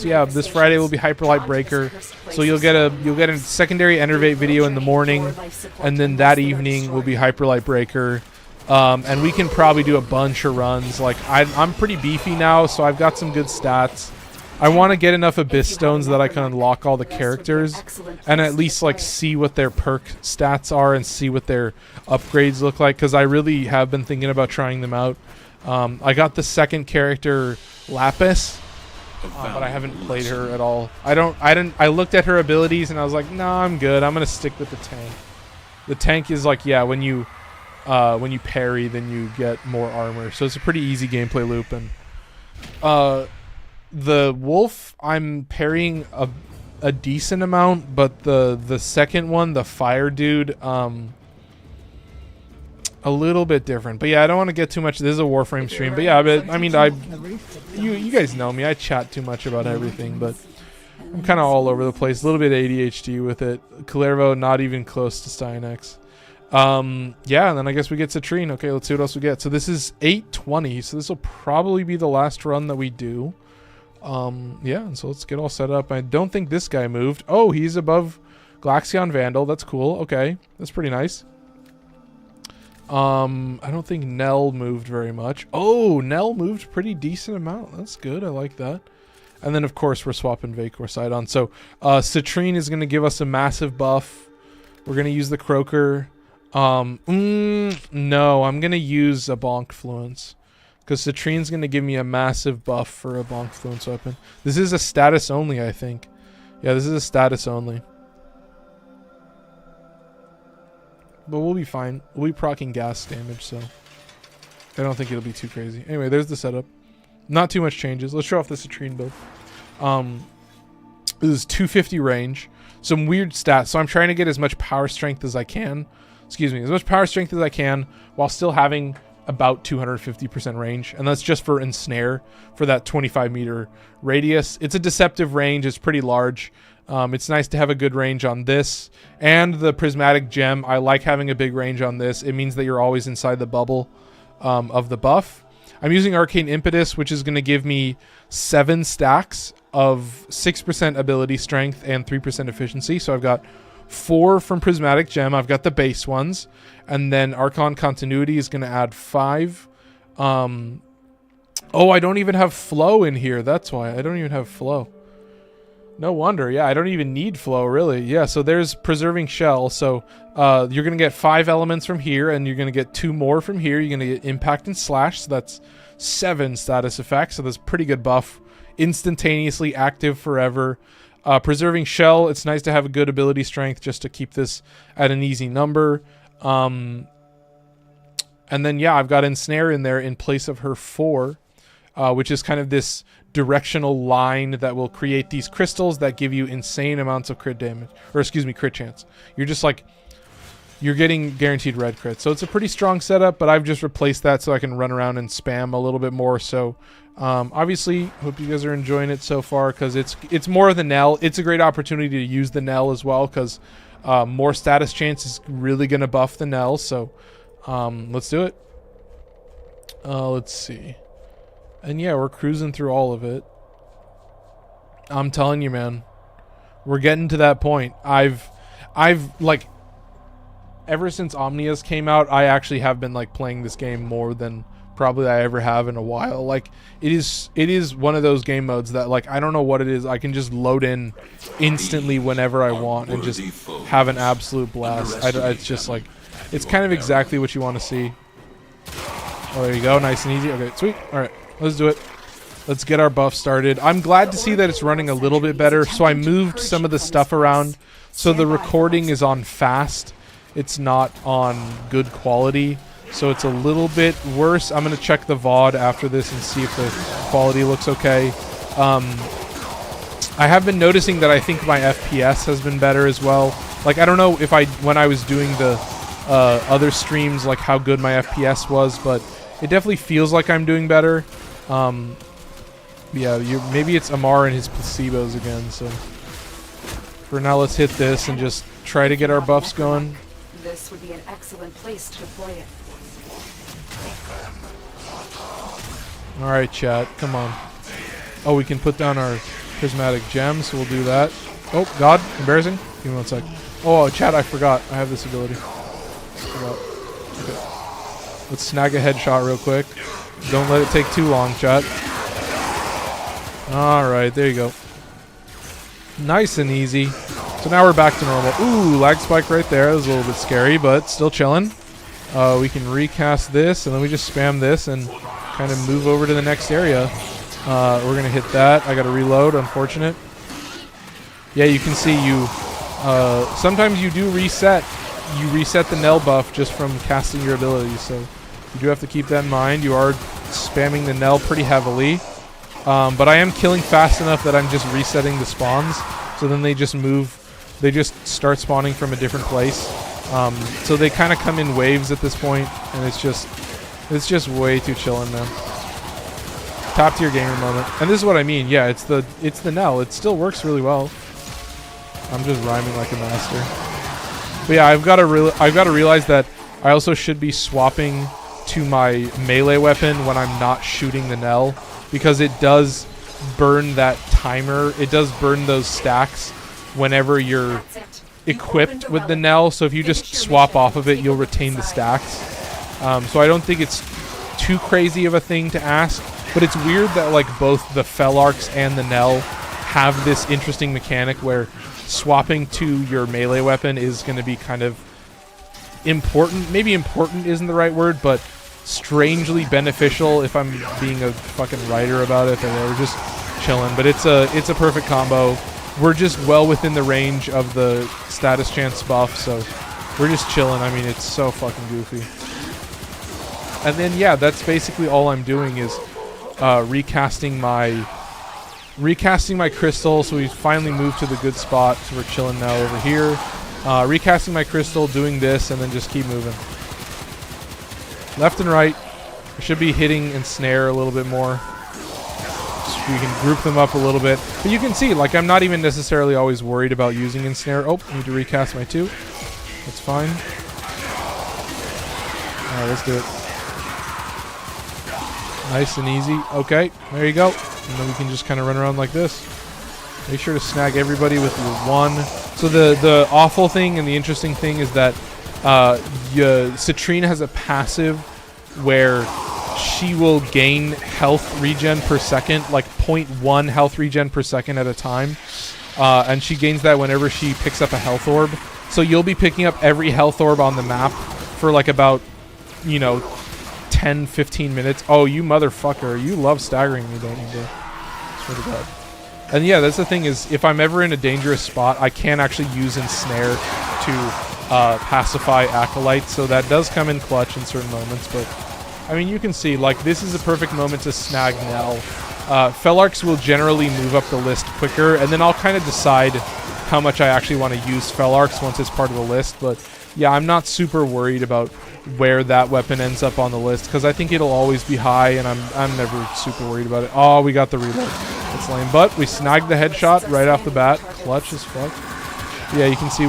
yeah, this Friday will be Hyperlight Breaker. So you'll get a secondary Enervate video in the morning, and then that evening will be Hyperlight Breaker. And we can probably do a bunch of runs. Like, I'm pretty beefy now, so I've got some good stats. I want to get enough Abyss Stones that I can unlock all the characters and at least like see what their perk stats are and see what their upgrades look like, because I really have been thinking about trying them out. I got the second character, Lapis, but I haven't played her at all. I looked at her abilities and I was like, nah, I'm good. I'm gonna stick with the tank. The tank is like, yeah, when you parry, then you get more armor. So it's a pretty easy gameplay loop. And the wolf, I'm parrying a decent amount, but the second one, the fire dude, a little bit different. But yeah, I don't want to get too much. This is a Warframe stream, but yeah, but I mean, you guys know me. I chat too much about everything, but I'm kind of all over the place. A little bit ADHD with it. Calervo, not even close to Steinex. Yeah, and then I guess we get Citrine. Okay, let's see what else we get. So this is 8:20, so this will probably be the last run that we do. Yeah, and so let's get all set up. I don't think this guy moved. Oh, he's above Glaxion Vandal. That's cool. Okay, that's pretty nice. I don't think Nell moved very much. Oh, Nell moved pretty decent amount. That's good. I like that. And then, of course, we're swapping Vacor side on. So, Citrine is going to give us a massive buff. We're going to use the Croaker. No, I'm going to use a Bonk Fluence. Because Citrine's going to give me a massive buff for a Bonk Fluence weapon. This is a status only, I think. Yeah, this is a status only. But we'll be fine. We'll be proccing gas damage, so I don't think it'll be too crazy. Anyway, there's the setup. Not too much changes. Let's show off the Citrine build. This is 250 range. Some weird stats. So I'm trying to get as much power strength as I can. Excuse me, as much power strength as I can while still having about 250% range. And that's just for Ensnare for that 25 meter radius. It's a deceptive range. It's pretty large. It's nice to have a good range on this. And the Prismatic Gem, I like having a big range on this. It means that you're always inside the bubble of the buff. I'm using Arcane Impetus, which is going to give me 7 stacks of 6% ability strength and 3% efficiency. So I've got 4 from Prismatic Gem. I've got the base ones. And then Archon Continuity is going to add 5. Oh, I don't even have Flow in here. That's why. I don't even have Flow. No wonder. Yeah, I don't even need Flow, really. Yeah, so there's Preserving Shell. So you're going to get 5 elements from here, and you're going to get 2 more from here. You're going to get Impact and Slash, so that's 7 status effects. So that's pretty good buff. Instantaneously active forever. Preserving Shell, it's nice to have a good ability strength just to keep this at an easy number. And then, yeah, I've got Ensnare in there in place of her 4, which is kind of this directional line that will create these crystals that give you insane amounts of crit damage, or excuse me, crit chance. You're just like, you're getting guaranteed red crit. So it's a pretty strong setup, but I've just replaced that so I can run around and spam a little bit more. So obviously, hope you guys are enjoying it so far, because it's more of the Nell. It's a great opportunity to use the Nell as well, because more status chance is really going to buff the Nell. So let's do it. Let's see. And yeah, we're cruising through all of it. I'm telling you, man, we're getting to that point. I've like, ever since Omnias came out, I actually have been like playing this game more than probably I ever have in a while. Like, it is one of those game modes that, like, I don't know what it is. I can just load in instantly whenever I want and just have an absolute blast. It's just like, it's kind of exactly what you want to see. Oh, there you go. Nice and easy. Okay, sweet. All right, let's do it. Let's get our buff started. I'm glad to see that it's running a little bit better. So I moved some of the stuff around. So the recording is on fast. It's not on good quality. So it's a little bit worse. I'm going to check the VOD after this and see if the quality looks okay. I have been noticing that I think my FPS has been better as well. Like, I don't know if when I was doing the other streams, like how good my FPS was, but it definitely feels like I'm doing better. Yeah, maybe it's Amar and his placebos again. So for now, let's hit this and just try to get our buffs going. This would be an excellent place to deploy it. All right, chat, come on. Oh, we can put down our Prismatic Gem, so we'll do that. Oh, God, embarrassing. Give me 1 sec. Oh, chat, I forgot. I have this ability. Okay. Let's snag a headshot real quick. Don't let it take too long, chat. All right, there you go. Nice and easy. So now we're back to normal. Ooh, lag spike right there. That was a little bit scary, but still chilling. We can recast this, and then we just spam this and kind of move over to the next area. We're going to hit that. I got to reload, unfortunate. Yeah, you can see sometimes you do reset. You reset the Nell buff just from casting your abilities, so you do have to keep that in mind. You are spamming the Nell pretty heavily. But I am killing fast enough that I'm just resetting the spawns, so then they just move. They just start spawning from a different place. So they kind of come in waves at this point, and it's just way too chillin', man. Top tier gamer moment. And this is what I mean. Yeah, it's the Nell. It still works really well. I'm just rhyming like a master. But yeah, I've got to realize that I also should be swapping to my melee weapon when I'm not shooting the Nell, because it does burn that timer. It does burn those stacks whenever you're equipped with the Nell. So if you just swap off of it, you'll retain the stacks. So I don't think it's too crazy of a thing to ask, but it's weird that like both the Felarx and the Nell have this interesting mechanic where swapping to your melee weapon is going to be kind of important. Maybe important isn't the right word, but strangely beneficial if I'm being a fucking writer about it. We're just chilling, but it's a perfect combo. We're just well within the range of the status chance buff, so we're just chilling. I mean, it's so fucking goofy. And then yeah, that's basically all I'm doing is recasting my crystal. So we finally moved to the good spot, so we're chilling now over here. Recasting my crystal, doing this, and then just keep moving. Left and right. I should be hitting ensnare a little bit more. So we can group them up a little bit. But you can see, like, I'm not even necessarily always worried about using ensnare. Oh, I need to recast my 2. That's fine. Alright, let's do it. Nice and easy. Okay, there you go. And then we can just kind of run around like this. Make sure to snag everybody with your 1. So the awful thing and the interesting thing is that Citrine has a passive where she will gain health regen per second, like 0.1 health regen per second at a time. And she gains that whenever she picks up a health orb. So you'll be picking up every health orb on the map for like about, 10, 15 minutes. Oh, you motherfucker. You love staggering me, don't you, bro? Swear to God. And yeah, that's the thing is, if I'm ever in a dangerous spot, I can actually use ensnare to pacify acolytes. So that does come in clutch in certain moments. But, I mean, you can see, like, this is a perfect moment to snag Nell. Felarx will generally move up the list quicker, and then I'll kind of decide how much I actually want to use Felarx once it's part of the list. But yeah, I'm not super worried about where that weapon ends up on the list, because I think it'll always be high, and I'm never super worried about it. Oh, we got the reload. That's lame, but we snagged the headshot right off the bat. Clutch as fuck. Yeah, you can see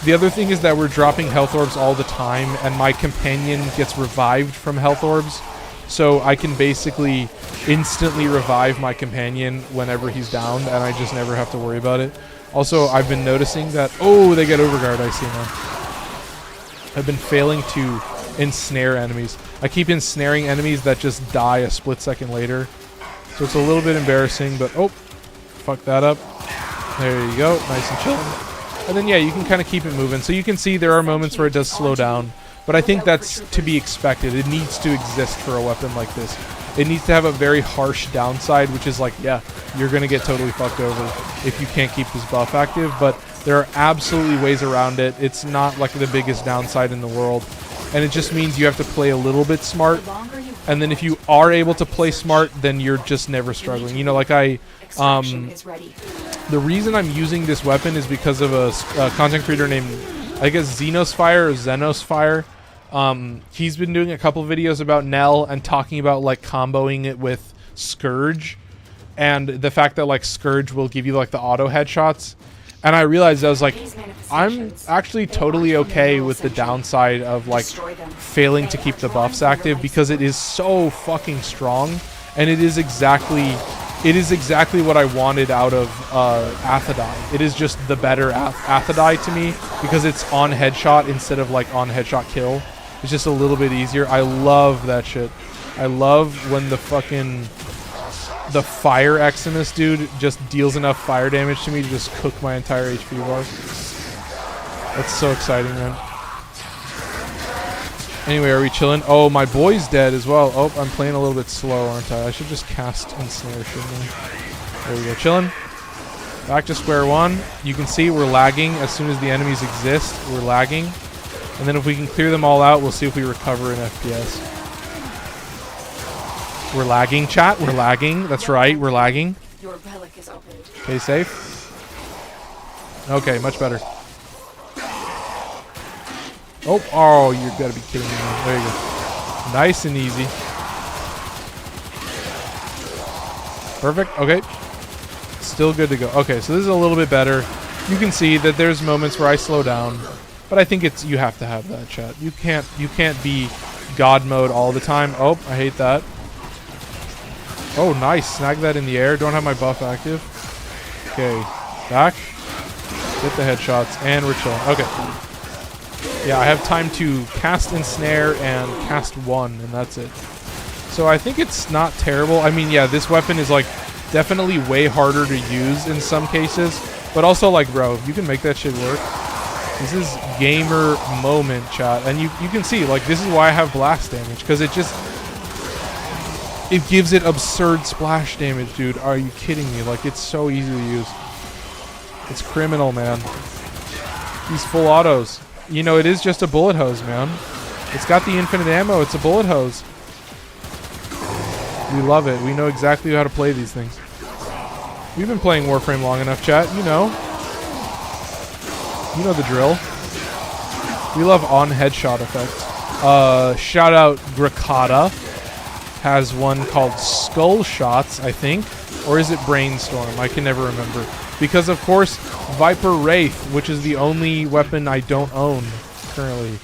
the other thing is that we're dropping health orbs all the time, and my companion gets revived from health orbs, so I can basically instantly revive my companion whenever he's down, and I just never have to worry about it. Also, I've been noticing that... Oh, they get overguard, I see now. I've been failing to ensnare enemies. I keep ensnaring enemies that just die a split second later. So it's a little bit embarrassing, but... Oh, fuck that up. There you go, nice and chilling. And then yeah, you can kind of keep it moving. So you can see there are moments where it does slow down. But I think that's to be expected. It needs to exist for a weapon like this. It needs to have a very harsh downside, which is like, yeah, you're going to get totally fucked over if you can't keep this buff active. But there are absolutely ways around it. It's not like the biggest downside in the world. And it just means you have to play a little bit smart. And then if you are able to play smart, then you're just never struggling. You know, like the reason I'm using this weapon is because of a content creator named, I guess, Xenosfire or Xenosfire. He's been doing a couple videos about Nell and talking about like comboing it with Scourge, and the fact that like Scourge will give you like the auto headshots. And I realized I was like, I'm actually totally okay with the downside of like failing to keep the buffs active, because it is so fucking strong, and it is exactly what I wanted out of Athadai. It is just the better Athadai to me, because it's on headshot instead of like on headshot kill. It's just a little bit easier. I love that shit. I love when the fire Eximus dude just deals enough fire damage to me to just cook my entire HP bar. That's so exciting, man. Anyway, are we chilling? Oh, my boy's dead as well. Oh, I'm playing a little bit slow, aren't I? I should just cast Ensnare, shouldn't I? There we go, chilling. Back to square one. You can see we're lagging as soon as the enemies exist. We're lagging. And then if we can clear them all out, we'll see if we recover in FPS. We're lagging, chat. We're lagging. That's right, we're lagging. Your relic is opened. Okay, safe. Okay, much better. Oh, you gotta be kidding me. There you go. Nice and easy. Perfect, okay. Still good to go. Okay, so this is a little bit better. You can see that there's moments where I slow down, but I think you have to have that, chat. You can't be God mode all the time. Oh, I hate that. Oh, nice. Snag that in the air. Don't have my buff active. Okay, back. Get the headshots, and we're chilling. Okay. Yeah, I have time to cast Ensnare and cast 1, and that's it. So I think it's not terrible. I mean, yeah, this weapon is, like, definitely way harder to use in some cases. But also, like, bro, you can make that shit work. This is gamer moment, chat. And you can see, like, this is why I have blast damage. Because it just... it gives it absurd splash damage, dude. Are you kidding me? Like, it's so easy to use. It's criminal, man. These full autos. You know, it is just a bullet hose, man. It's got the infinite ammo. It's a bullet hose. We love it. We know exactly how to play these things. We've been playing Warframe long enough, chat. You know. You know the drill. We love on headshot effects. Shout out Grakata. Has one called Skull Shots, I think. Or is it Brainstorm? I can never remember. Because, of course, Viper Wraith, which is the only weapon I don't own currently.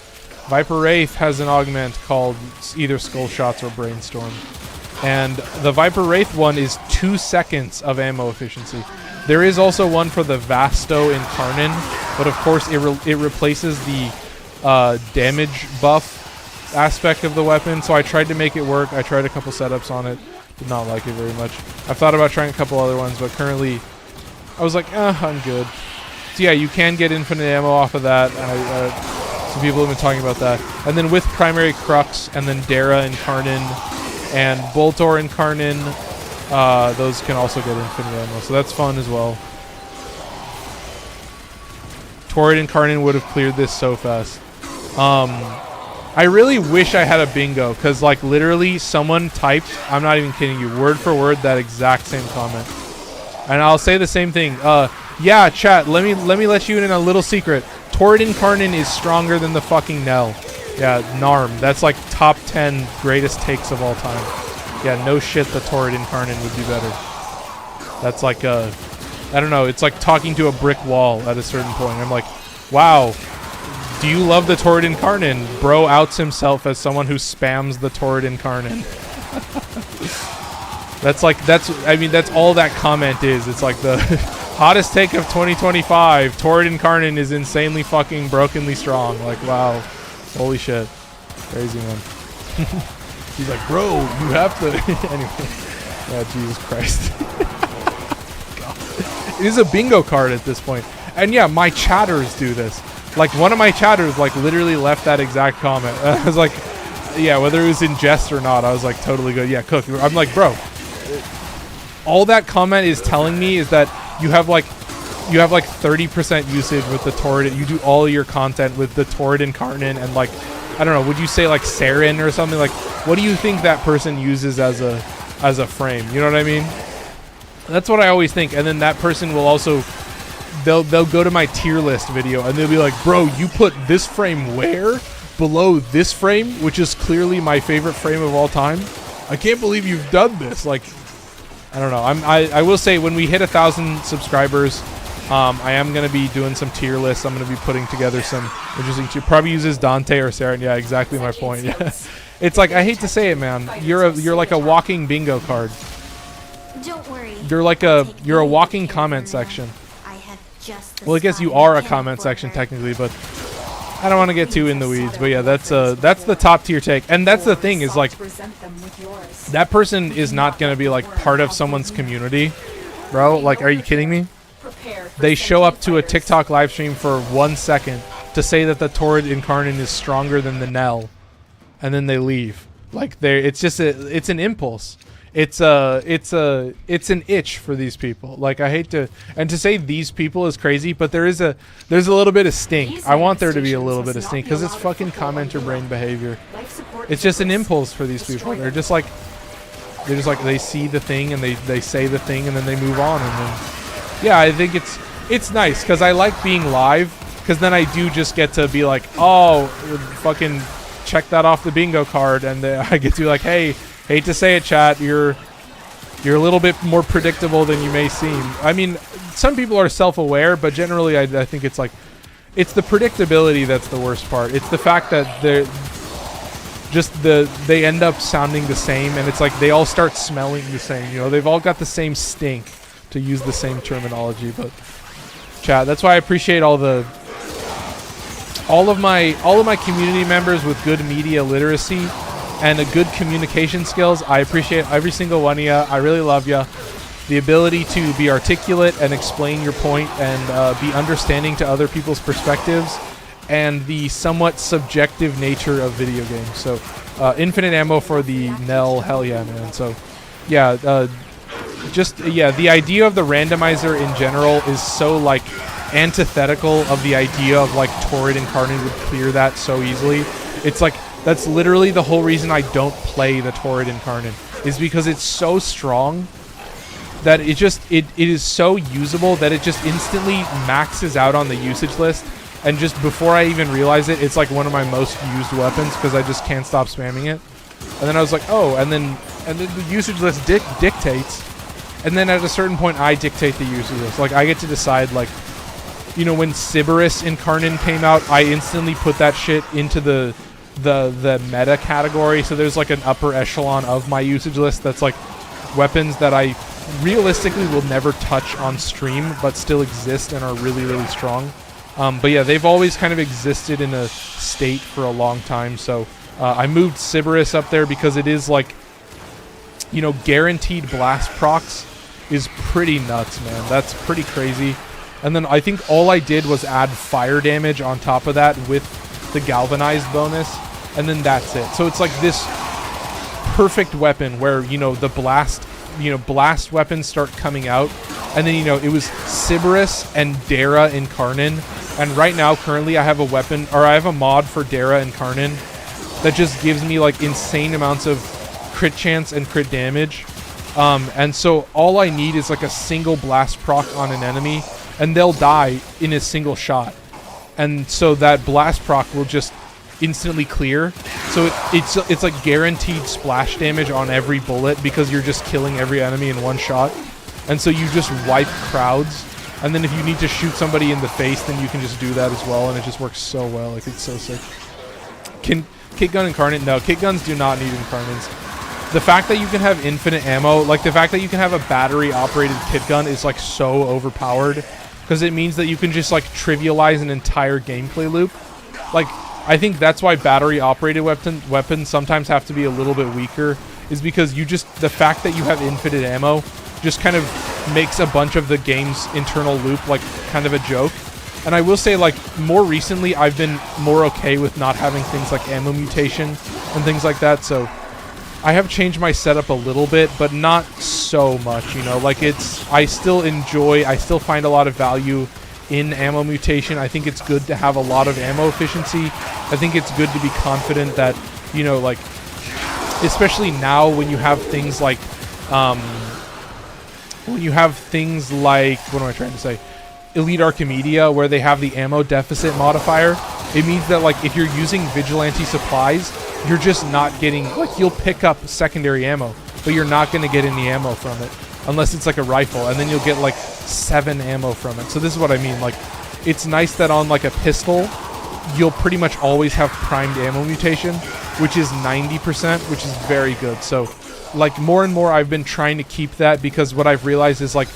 Viper Wraith has an augment called either Skull Shots or Brainstorm. And the Viper Wraith one is 2 seconds of ammo efficiency. There is also one for the Vasto Incarnin, but of course it replaces the damage buff aspect of the weapon, so I tried to make it work. I tried a couple setups on it. Did not like it very much. I've thought about trying a couple other ones, but currently I was like, I'm good. So yeah, you can get infinite ammo off of that. Some people have been talking about that. And then with Primary Crux, and then Dara Incarnin, and Boltor Incarnin, those can also get infinite ammo, so that's fun as well. Torrid Incarnin would have cleared this so fast. I really wish I had a bingo, because like literally someone typed, I'm not even kidding you, word for word that exact same comment. And I'll say the same thing. Yeah, chat, let me let you in a little secret. Torrid Incarnin is stronger than the fucking Nell. Yeah, Narm. That's like top 10 greatest takes of all time. Yeah, no shit, the Torrid Incarnin would be better. That's like I don't know, it's like talking to a brick wall at a certain point. I'm like, wow, do you love the Torrid Incarnin? Bro outs himself as someone who spams the Torrid Incarnin. That's all that comment is. It's like the hottest take of 2025. Torrid Incarnin is insanely fucking brokenly strong. Like, wow. Holy shit. Crazy, man. He's like, bro, you have to... Anyway. Yeah, Jesus Christ. God. It is a bingo card at this point. And yeah, my chatters do this. Like, one of my chatters, like, literally left that exact comment. I was like, yeah, whether it was in jest or not, I was like, totally good. Yeah, Cook. I'm like, bro, all that comment is telling me is that you have like 30% usage with the Torrid. You do all your content with the Torrid Incarnin, and like, I don't know, would you say like Saren or something? Like, what do you think that person uses as a frame? You know what I mean? That's what I always think. And then that person will also, they'll go to my tier list video and they'll be like, bro, you put this frame where? Below this frame, which is clearly my favorite frame of all time. I can't believe you've done this. Like, I don't know. I will say when we hit 1,000 subscribers, I am going to be doing some tier lists. I'm going to be putting together some interesting tier. Probably uses Dante or Saren. Yeah, exactly my point. Yeah. It's like, I hate to say it, man. You're like a walking bingo card. Don't worry. You're a walking comment section. Well, I guess you are a comment section technically, but I don't want to get too in the weeds. But yeah, that's the top tier take. And that's the thing is, like, that person is not going to be like part of someone's community, bro. Like, are you kidding me? They show up to a TikTok live stream for 1 second to say that the Torrid Incarnin is stronger than the Nell, and then they leave. Like, it's an impulse. It's an itch for these people. Like, I hate to say these people is crazy, but there's a little bit of stink. I want there to be a little bit of stink because it's fucking commenter brain behavior. It's just an impulse for these people. They're just like they see the thing and they say the thing and then they move on, and then yeah, I think it's nice because I like being live because then I do just get to be like, oh, fucking check that off the bingo card, and I get to be like, hey. Hate to say it, chat, you're a little bit more predictable than you may seem. I mean, some people are self-aware, but generally I think it's like, it's the predictability that's the worst part. It's the fact that they end up sounding the same, and it's like they all start smelling the same. You know, they've all got the same stink, to use the same terminology. But chat, that's why I appreciate all the all of my community members with good media literacy and a good communication skills. I appreciate every single one of you. I really love you. The ability to be articulate and explain your point and be understanding to other people's perspectives, and the somewhat subjective nature of video games. So infinite ammo for the Nell, hell yeah, man. So yeah, the idea of the randomizer in general is so like antithetical of the idea of like Torrid Incarnate would clear that so easily. It's like that's literally the whole reason I don't play the Torrid Incarnate, is because it's so strong that it is so usable that it just instantly maxes out on the usage list, and just before I even realize it, it's like one of my most used weapons because I just can't stop spamming it. And then I was like, oh, and then the usage list dictates, and then at a certain point I dictate the usage list. Like I get to decide, like, you know, when Sybaris Incarnate came out, I instantly put that shit into the meta category. So there's like an upper echelon of my usage list that's like weapons that I realistically will never touch on stream, but still exist and are really, really strong. But yeah, they've always kind of existed in a state for a long time. So I moved Sybaris up there because it is like, you know, guaranteed blast procs is pretty nuts, man. That's pretty crazy. And then I think all I did was add fire damage on top of that with the galvanized bonus, and then that's it. So it's like this perfect weapon where, you know, the blast weapons start coming out, and then, you know, it was Sybaris and Dara Incarnate, and right now currently I have a weapon, or I have a mod for Dara Incarnate that just gives me like insane amounts of crit chance and crit damage, and so all I need is like a single blast proc on an enemy and they'll die in a single shot, and so that blast proc will just instantly clear. So it's like guaranteed splash damage on every bullet because you're just killing every enemy in one shot, and so you just wipe crowds. And then if you need to shoot somebody in the face, then you can just do that as well, and it just works so well. Like, it's so sick. Can Kit Gun Incarnate? No, Kit Guns do not need Incarnates. The fact that you can have infinite ammo, like the fact that you can have a battery operated Kit Gun is like so overpowered, because it means that you can just like trivialize an entire gameplay loop. Like, I think that's why battery operated weapons sometimes have to be a little bit weaker, is because you just, the fact that you have infinite ammo just kind of makes a bunch of the game's internal loop like kind of a joke. And I will say, like, more recently I've been more okay with not having things like ammo mutation and things like that, so I have changed my setup a little bit, but not so much, you know. Like, I still find a lot of value in ammo mutation. I think it's good to have a lot of ammo efficiency. I think it's good to be confident that, you know, like, especially now when you have things like, what am I trying to say? Elite Archimedia, where they have the ammo deficit modifier. It means that, like, if you're using vigilante supplies, you're just not getting, like, you'll pick up secondary ammo, but you're not going to get any ammo from it unless it's like a rifle, and then you'll get like 7 ammo from it. So this is what I mean. Like, it's nice that on like a pistol, you'll pretty much always have primed ammo mutation, which is 90%, which is very good. So, like, more and more I've been trying to keep that, because what I've realized is, like,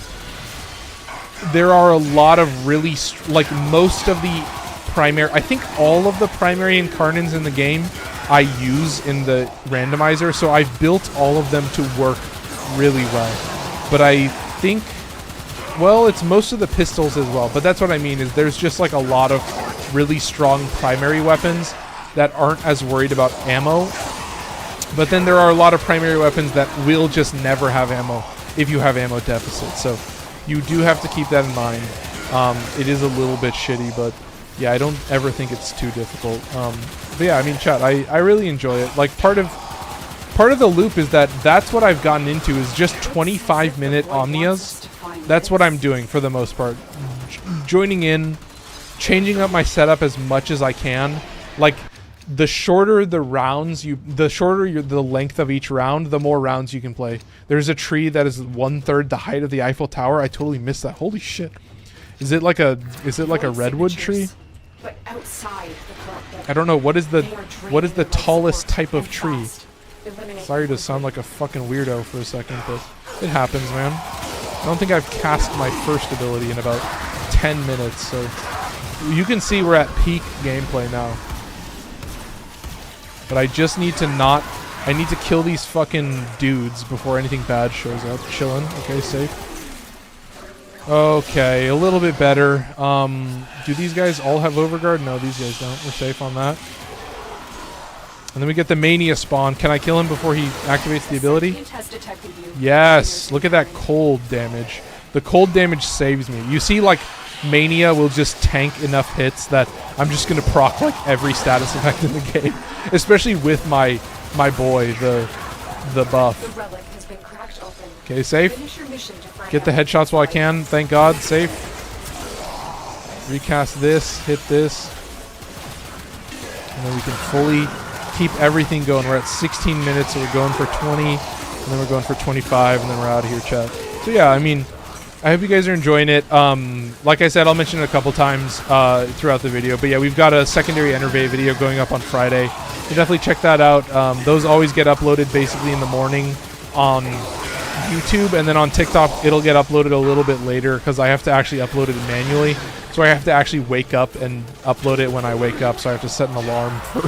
there are a lot of really, like, most of the primary, I think all of the primary incarnates in the game I use in the randomizer, so I've built all of them to work really well. But I think, well, it's most of the pistols as well, but that's what I mean, is there's just like a lot of really strong primary weapons that aren't as worried about ammo, but then there are a lot of primary weapons that will just never have ammo if you have ammo deficit, so you do have to keep that in mind. It is a little bit shitty, but yeah, I don't ever think it's too difficult. But yeah, I mean, chat, I really enjoy it. Like, part of the loop is that's what I've gotten into, is just 25-minute Omnias. That's what I'm doing for the most part. Joining in, changing up my setup as much as I can. Like, the shorter the rounds, the length of each round, the more rounds you can play. There's a tree that is 1/3 the height of the Eiffel Tower. I totally missed that. Holy shit. Is it like a redwood tree? But outside I don't know. What is the tallest type of tree? Sorry to sound like a fucking weirdo for a second, but it happens, man. I don't think I've cast my first ability in about 10 minutes, so You can see we're at peak gameplay now. But I just need to not... I need to kill these fucking dudes before anything bad shows up. Chillin'. Okay, safe. Okay, a little bit better. Do these guys all have overguard? No, these guys don't. We're safe on that. And then we get the Mania spawn. Can I kill him before he activates the ability? Yes. Look at that cold damage. The cold damage saves me. You see, like, Mania will just tank enough hits that I'm just going to proc, like, every status effect in the game. Especially with my boy, the buff. Okay, safe. Get the headshots while I can. Thank God. Safe. Recast this. Hit this. And then we can fully keep everything going. We're at 16 minutes, so we're going for 20. And then we're going for 25, and then we're out of here, chat. So yeah, I mean, I hope you guys are enjoying it. Like I said, I'll mention it a couple times throughout the video. But yeah, we've got a secondary Enervate video going up on Friday. So definitely check that out. Those always get uploaded basically in the morning on YouTube, and then on TikTok it'll get uploaded a little bit later because I have to actually upload it manually. So I have to actually wake up and upload it when I wake up. So I have to set an alarm for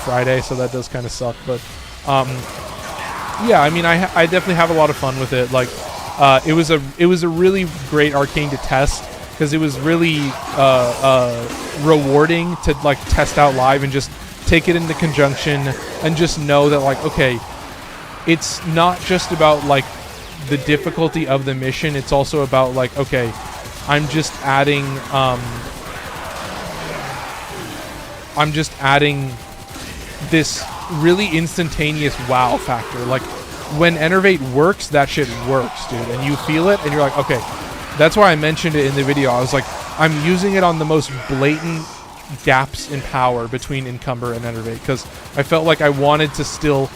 Friday. So that does kind of suck. But yeah, I mean, I definitely have a lot of fun with it. Like, it was a really great arcane to test because it was really rewarding to like test out live and just take it into conjunction and just know that, like, okay, it's not just about like the difficulty of the mission. It's also about like, okay, I'm just adding this really instantaneous wow factor. Like, when Enervate works, that shit works, dude, and you feel it and you're like, okay. That's why I mentioned it in the video. I was like, I'm using it on the most blatant gaps in power between Encumber and Enervate because I felt like I still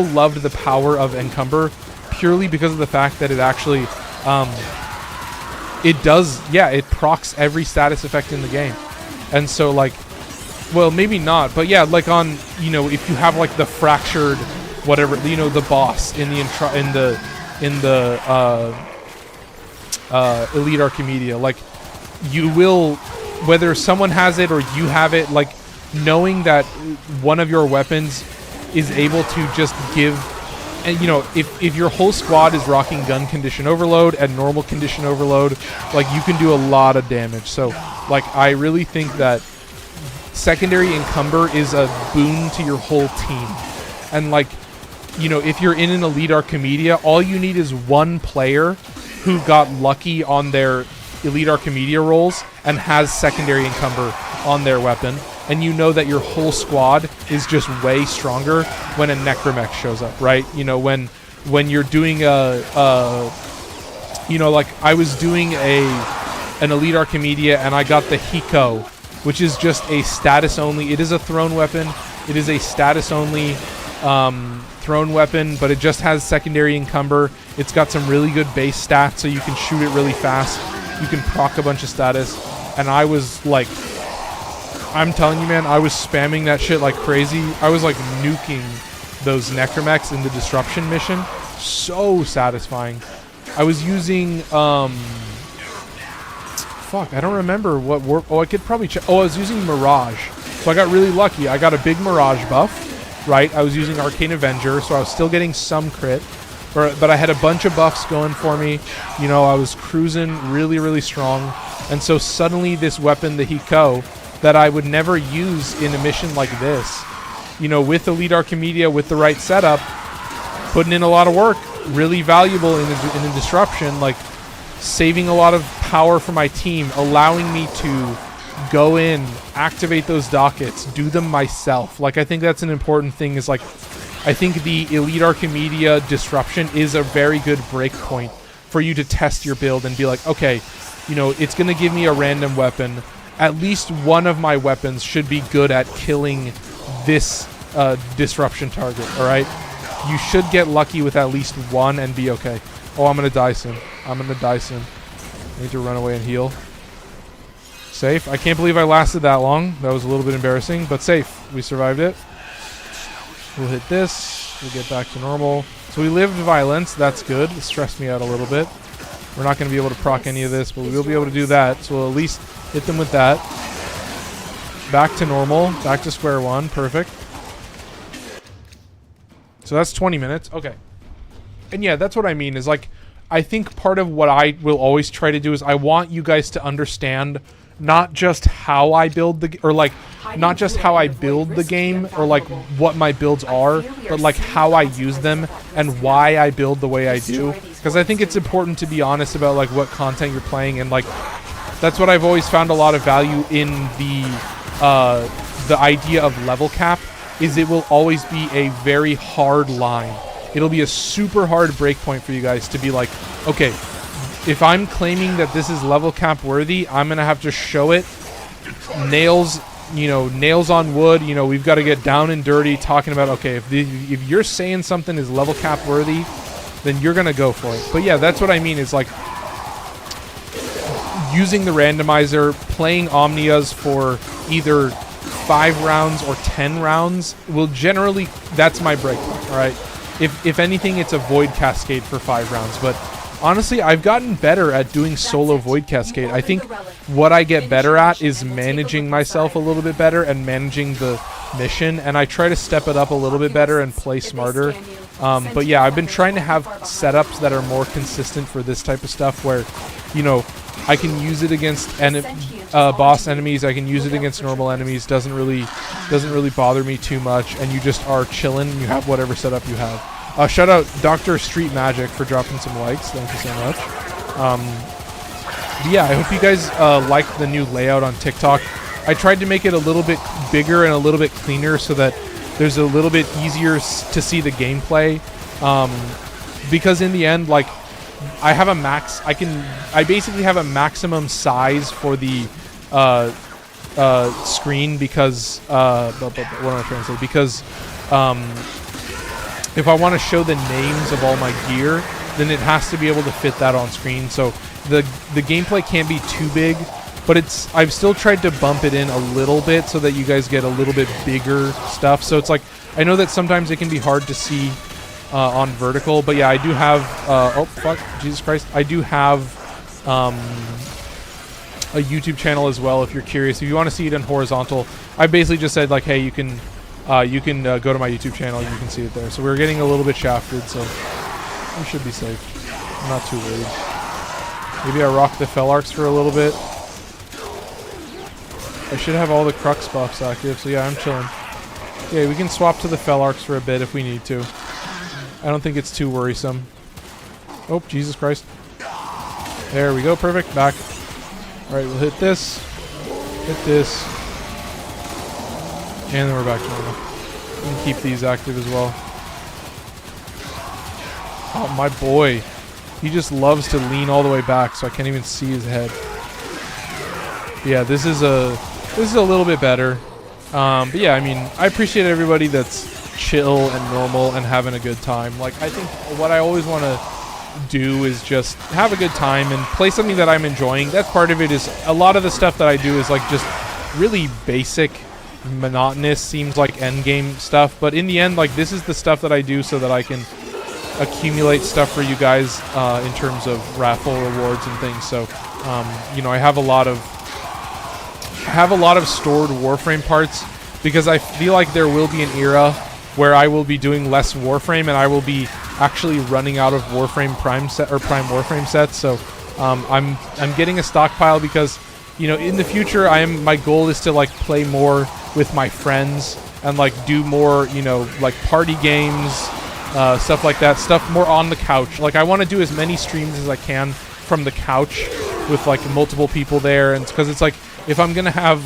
loved the power of Encumber purely because of the fact that it actually it procs every status effect in the game. And so, like, well, maybe not, but yeah, like on, you know, if you have like the fractured whatever, you know, the boss in the Elite Archimedia, like, you will, whether someone has it or you have it, like, knowing that one of your weapons is able to just give, and you know, if your whole squad is rocking gun condition overload and normal condition overload, like, you can do a lot of damage. So, like, I really think that secondary Encumber is a boon to your whole team. And, like, you know, if you're in an Elite Archimedia, all you need is one player who got lucky on their Elite Archimedia rolls and has secondary Encumber on their weapon, and you know that your whole squad is just way stronger when a Necromech shows up, right? You know, when you're doing you know, like, I was doing an Elite Archimedia and I got the Hiko, which is just a status only. It is a thrown weapon. It is a status only thrown weapon, but it just has secondary Encumber. It's got some really good base stats, so you can shoot it really fast. You can proc a bunch of status. And I was like, I'm telling you, man, I was spamming that shit like crazy. I was like nuking those Necromechs in the Disruption mission. So satisfying. I was using, fuck, I don't remember what I could probably check. Oh, I was using Mirage. So I got really lucky. I got a big Mirage buff, right? I was using Arcane Avenger, so I was still getting some crit. But I had a bunch of buffs going for me. You know, I was cruising really, really strong. And so suddenly this weapon, the Hiko, that I would never use in a mission like this, you know, with Elite Archimedia, with the right setup, putting in a lot of work, really valuable in the Disruption, like saving a lot of power for my team, allowing me to go in, activate those dockets, do them myself. Like, I think that's an important thing, is like, I think the Elite Archimedia Disruption is a very good break point for you to test your build and be like, okay, you know, it's going to give me a random weapon. At least one of my weapons should be good at killing this Disruption target, all right? You should get lucky with at least one and be okay. Oh, I'm going to die soon. I'm going to die soon. I need to run away and heal. Safe. I can't believe I lasted that long. That was a little bit embarrassing, but safe. We survived it. We'll hit this. We'll get back to normal. So we lived violence. That's good. It stressed me out a little bit. We're not going to be able to proc any of this, but we will be able to do that. So we'll at least hit them with that. Back to normal. Back to square one. Perfect. So that's 20 minutes. Okay. And yeah, that's what I mean is like, I think part of what I will always try to do is I want you guys to understand not just how I build the, or like, not just how I build the game or like what my builds are, but like how I use them and why I build the way I do. Because I think it's important to be honest about like what content you're playing, and like that's what I've always found a lot of value in the idea of level cap is it will always be a very hard line. It'll be a super hard breakpoint for you guys to be like, okay, if I'm claiming that this is level cap worthy, I'm going to have to show it. Nails, you know, nails on wood. You know, we've got to get down and dirty talking about, okay, if you're saying something is level cap worthy, then you're going to go for it. But yeah, that's what I mean is like using the randomizer, playing Omnias for either 5 rounds or 10 rounds will generally, that's my breakpoint, all right? If anything, it's a Void Cascade for 5 rounds. But honestly, I've gotten better at doing solo Void Cascade. I think what I get better at is managing myself a little bit better and managing the mission. And I try to step it up a little bit better and play smarter. But yeah, I've been trying to have setups that are more consistent for this type of stuff where, you know, I can use it against boss enemies. I can use it against normal enemies. Doesn't really bother me too much. And you just are chilling. You have whatever setup you have. Shout out Dr. Street Magic for dropping some likes. Thank you so much. But yeah, I hope you guys like the new layout on TikTok. I tried to make it a little bit bigger and a little bit cleaner so that there's a little bit easier to see the gameplay. Because in the end, like, I have a max. I basically have a maximum size for the screen because what am I trying to say? Because if I want to show the names of all my gear, then it has to be able to fit that on screen. So the gameplay can't be too big, but I've still tried to bump it in a little bit so that you guys get a little bit bigger stuff. So it's like, I know that sometimes it can be hard to see on vertical, but yeah, I do have oh fuck, Jesus Christ, I do have a YouTube channel as well if you're curious. If you want to see it in horizontal, I basically just said like, hey, you can go to my YouTube channel and you can see it there. So we're getting a little bit shafted, so we should be safe. I'm not too worried. Maybe I rock the Felarx for a little bit. I should have all the Crux buffs active, so yeah, I'm chilling. Yeah, we can swap to the Felarx for a bit if we need to. I don't think it's too worrisome. Oh, Jesus Christ. There we go, perfect. Back. Alright, we'll hit this. Hit this. And then we're back to normal. We can keep these active as well. Oh, my boy. He just loves to lean all the way back, so I can't even see his head. Yeah, this is a little bit better. But yeah, I mean, I appreciate everybody that's chill and normal and having a good time. Like, I think what I always want to do is just have a good time and play something that I'm enjoying. That's part of it. Is a lot of the stuff that I do is like just really basic, monotonous, seems like end game stuff, but in the end, like, this is the stuff that I do so that I can accumulate stuff for you guys in terms of raffle rewards and things. So you know, I have a lot of stored Warframe parts because I feel like there will be an era where I will be doing less Warframe and I will be actually running out of Warframe Prime set or Prime Warframe sets. So I'm getting a stockpile because, you know, in the future my goal is to like play more with my friends and like do more, you know, like party games, stuff like that, stuff more on the couch. Like, I want to do as many streams as I can from the couch with like multiple people there, and because it's like, if I'm gonna have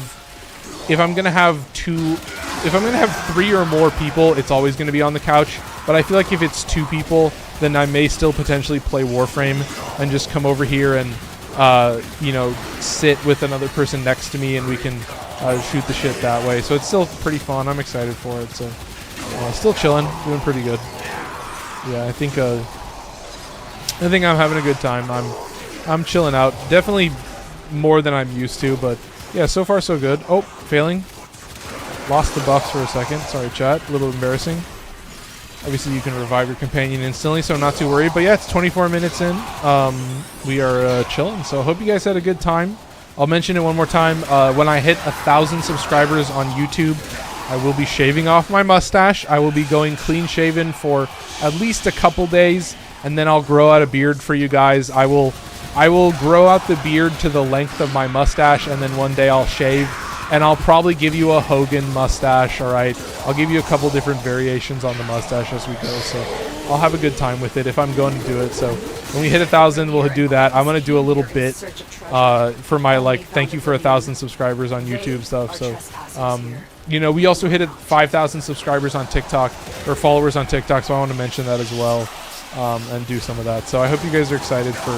3 or more people, it's always going to be on the couch. But I feel like if it's 2 people, then I may still potentially play Warframe and just come over here and, you know, sit with another person next to me and we can shoot the shit that way. So it's still pretty fun. I'm excited for it. So still chilling, doing pretty good. Yeah, I think I'm having a good time. I'm chilling out. Definitely more than I'm used to, but yeah, so far so good. Oh, failing. Lost the buffs for a second. Sorry, chat. A little embarrassing. Obviously, you can revive your companion instantly, so I'm not too worried. But yeah, it's 24 minutes in. We are chilling. So I hope you guys had a good time. I'll mention it one more time. When I hit 1,000 subscribers on YouTube, I will be shaving off my mustache. I will be going clean shaven for at least a couple days, and then I'll grow out a beard for you guys. I will grow out the beard to the length of my mustache, and then one day I'll shave, and I'll probably give you a Hogan mustache, all right? I'll give you a couple different variations on the mustache as we go, so I'll have a good time with it if I'm going to do it. So when we hit 1,000, we'll do that. I'm going to do a little bit for my, like, thank you for 1,000 subscribers on YouTube stuff. So, you know, we also hit 5,000 subscribers on TikTok, or followers on TikTok, so I want to mention that as well, and do some of that. So I hope you guys are excited for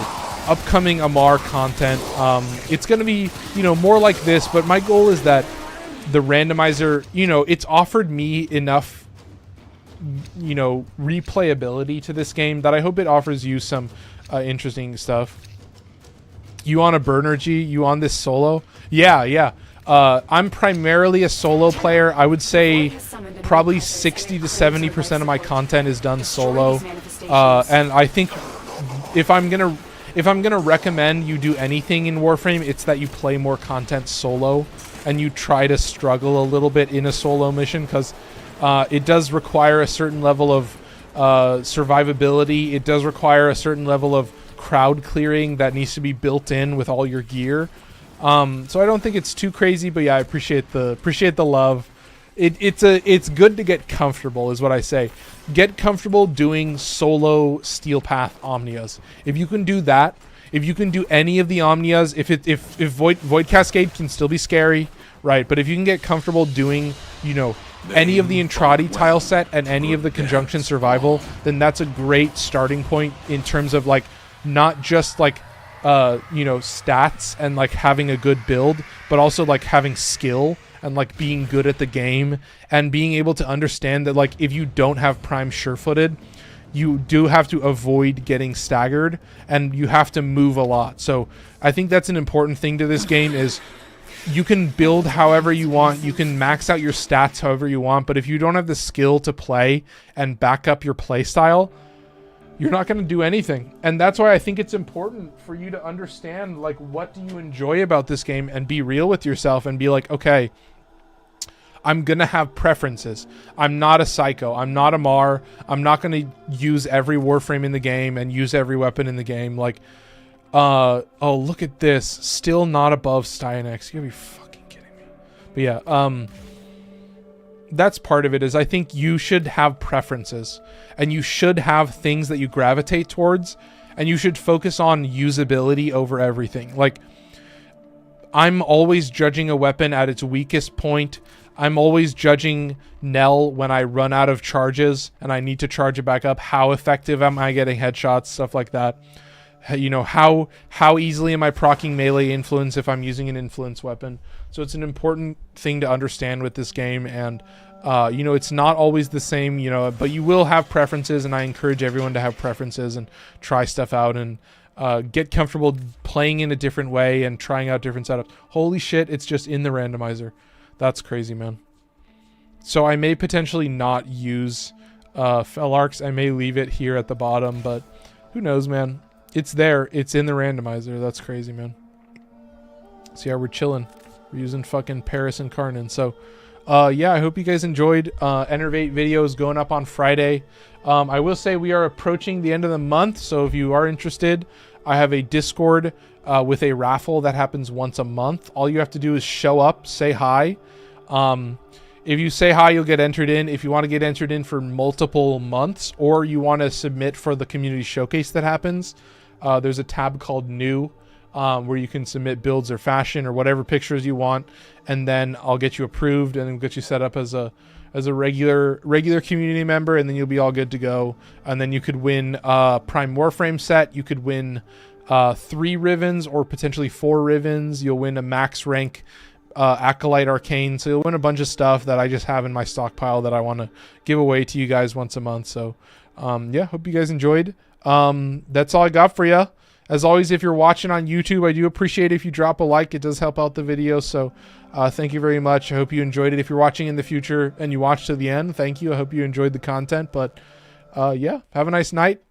upcoming Amar content. It's going to be, you know, more like this, but my goal is that the randomizer, you know, it's offered me enough, you know, replayability to this game that I hope it offers you some interesting stuff. You on a burner, G? You on this solo? Yeah. I'm primarily a solo player. I would say probably 60 to 70% of my content is done solo. And I think if I'm gonna recommend you do anything in Warframe, it's that you play more content solo and you try to struggle a little bit in a solo mission, because it does require a certain level of survivability. It does require a certain level of crowd clearing that needs to be built in with all your gear. So I don't think it's too crazy, but yeah, I appreciate the love. It's good to get comfortable, is what I say. Get comfortable doing solo Steel Path Omnias. If you can do that, if you can do any of the Omnias, if Void Cascade can still be scary, right? But if you can get comfortable doing, you know, any of the Entrati tile set and any of the Conjunction Survival, then that's a great starting point in terms of, like, not just like you know, stats and like having a good build, but also like having skill and like being good at the game and being able to understand that, like, if you don't have Prime Sure-Footed, you do have to avoid getting staggered and you have to move a lot. So I think that's an important thing to this game, is you can build however you want, you can max out your stats however you want, but if you don't have the skill to play and back up your play style, you're not going to do anything. And that's why I think it's important for you to understand, like, what do you enjoy about this game, and be real with yourself and be like, okay, I'm going to have preferences. I'm not a psycho. I'm not a Mar. I'm not going to use every Warframe in the game and use every weapon in the game. Like, oh, look at this. Still not above Stynex. You gotta be fucking kidding me. But yeah, that's part of it, is I think you should have preferences and you should have things that you gravitate towards, and you should focus on usability over everything. Like, I'm always judging a weapon at its weakest point. I'm always judging Nell when I run out of charges and I need to charge it back up. How effective am I getting headshots, stuff like that. You know, how easily am I proccing melee influence if I'm using an influence weapon. So it's an important thing to understand with this game, and you know, it's not always the same, you know, but you will have preferences, and I encourage everyone to have preferences and try stuff out and get comfortable playing in a different way and trying out different setups. Holy shit, it's just in the randomizer. That's crazy, man. So I may potentially not use Felarx. I may leave it here at the bottom, but who knows, man. It's there. It's in the randomizer. That's crazy, man. So yeah, we're chilling. We're using fucking Paris and Karnan. So yeah, I hope you guys enjoyed. Enervate videos going up on Friday. I will say we are approaching the end of the month, so if you are interested, I have a Discord with a raffle that happens once a month. All you have to do is show up, say hi. If you say hi, you'll get entered in. If you want to get entered in for multiple months, or you want to submit for the community showcase that happens, there's a tab called New, where you can submit builds or fashion or whatever pictures you want, and then I'll get you approved and then get you set up as a regular community member, and then you'll be all good to go. And then you could win Prime Warframe set. You could win 3 Rivens or potentially 4 Rivens. You'll win a max rank Acolyte Arcane. So you'll win a bunch of stuff that I just have in my stockpile that I want to give away to you guys once a month. So yeah, hope you guys enjoyed. That's all I got for you. As always, if you're watching on YouTube, I do appreciate if you drop a like. It does help out the video. So thank you very much. I hope you enjoyed it. If you're watching in the future and you watch to the end, thank you. I hope you enjoyed the content. But yeah, have a nice night.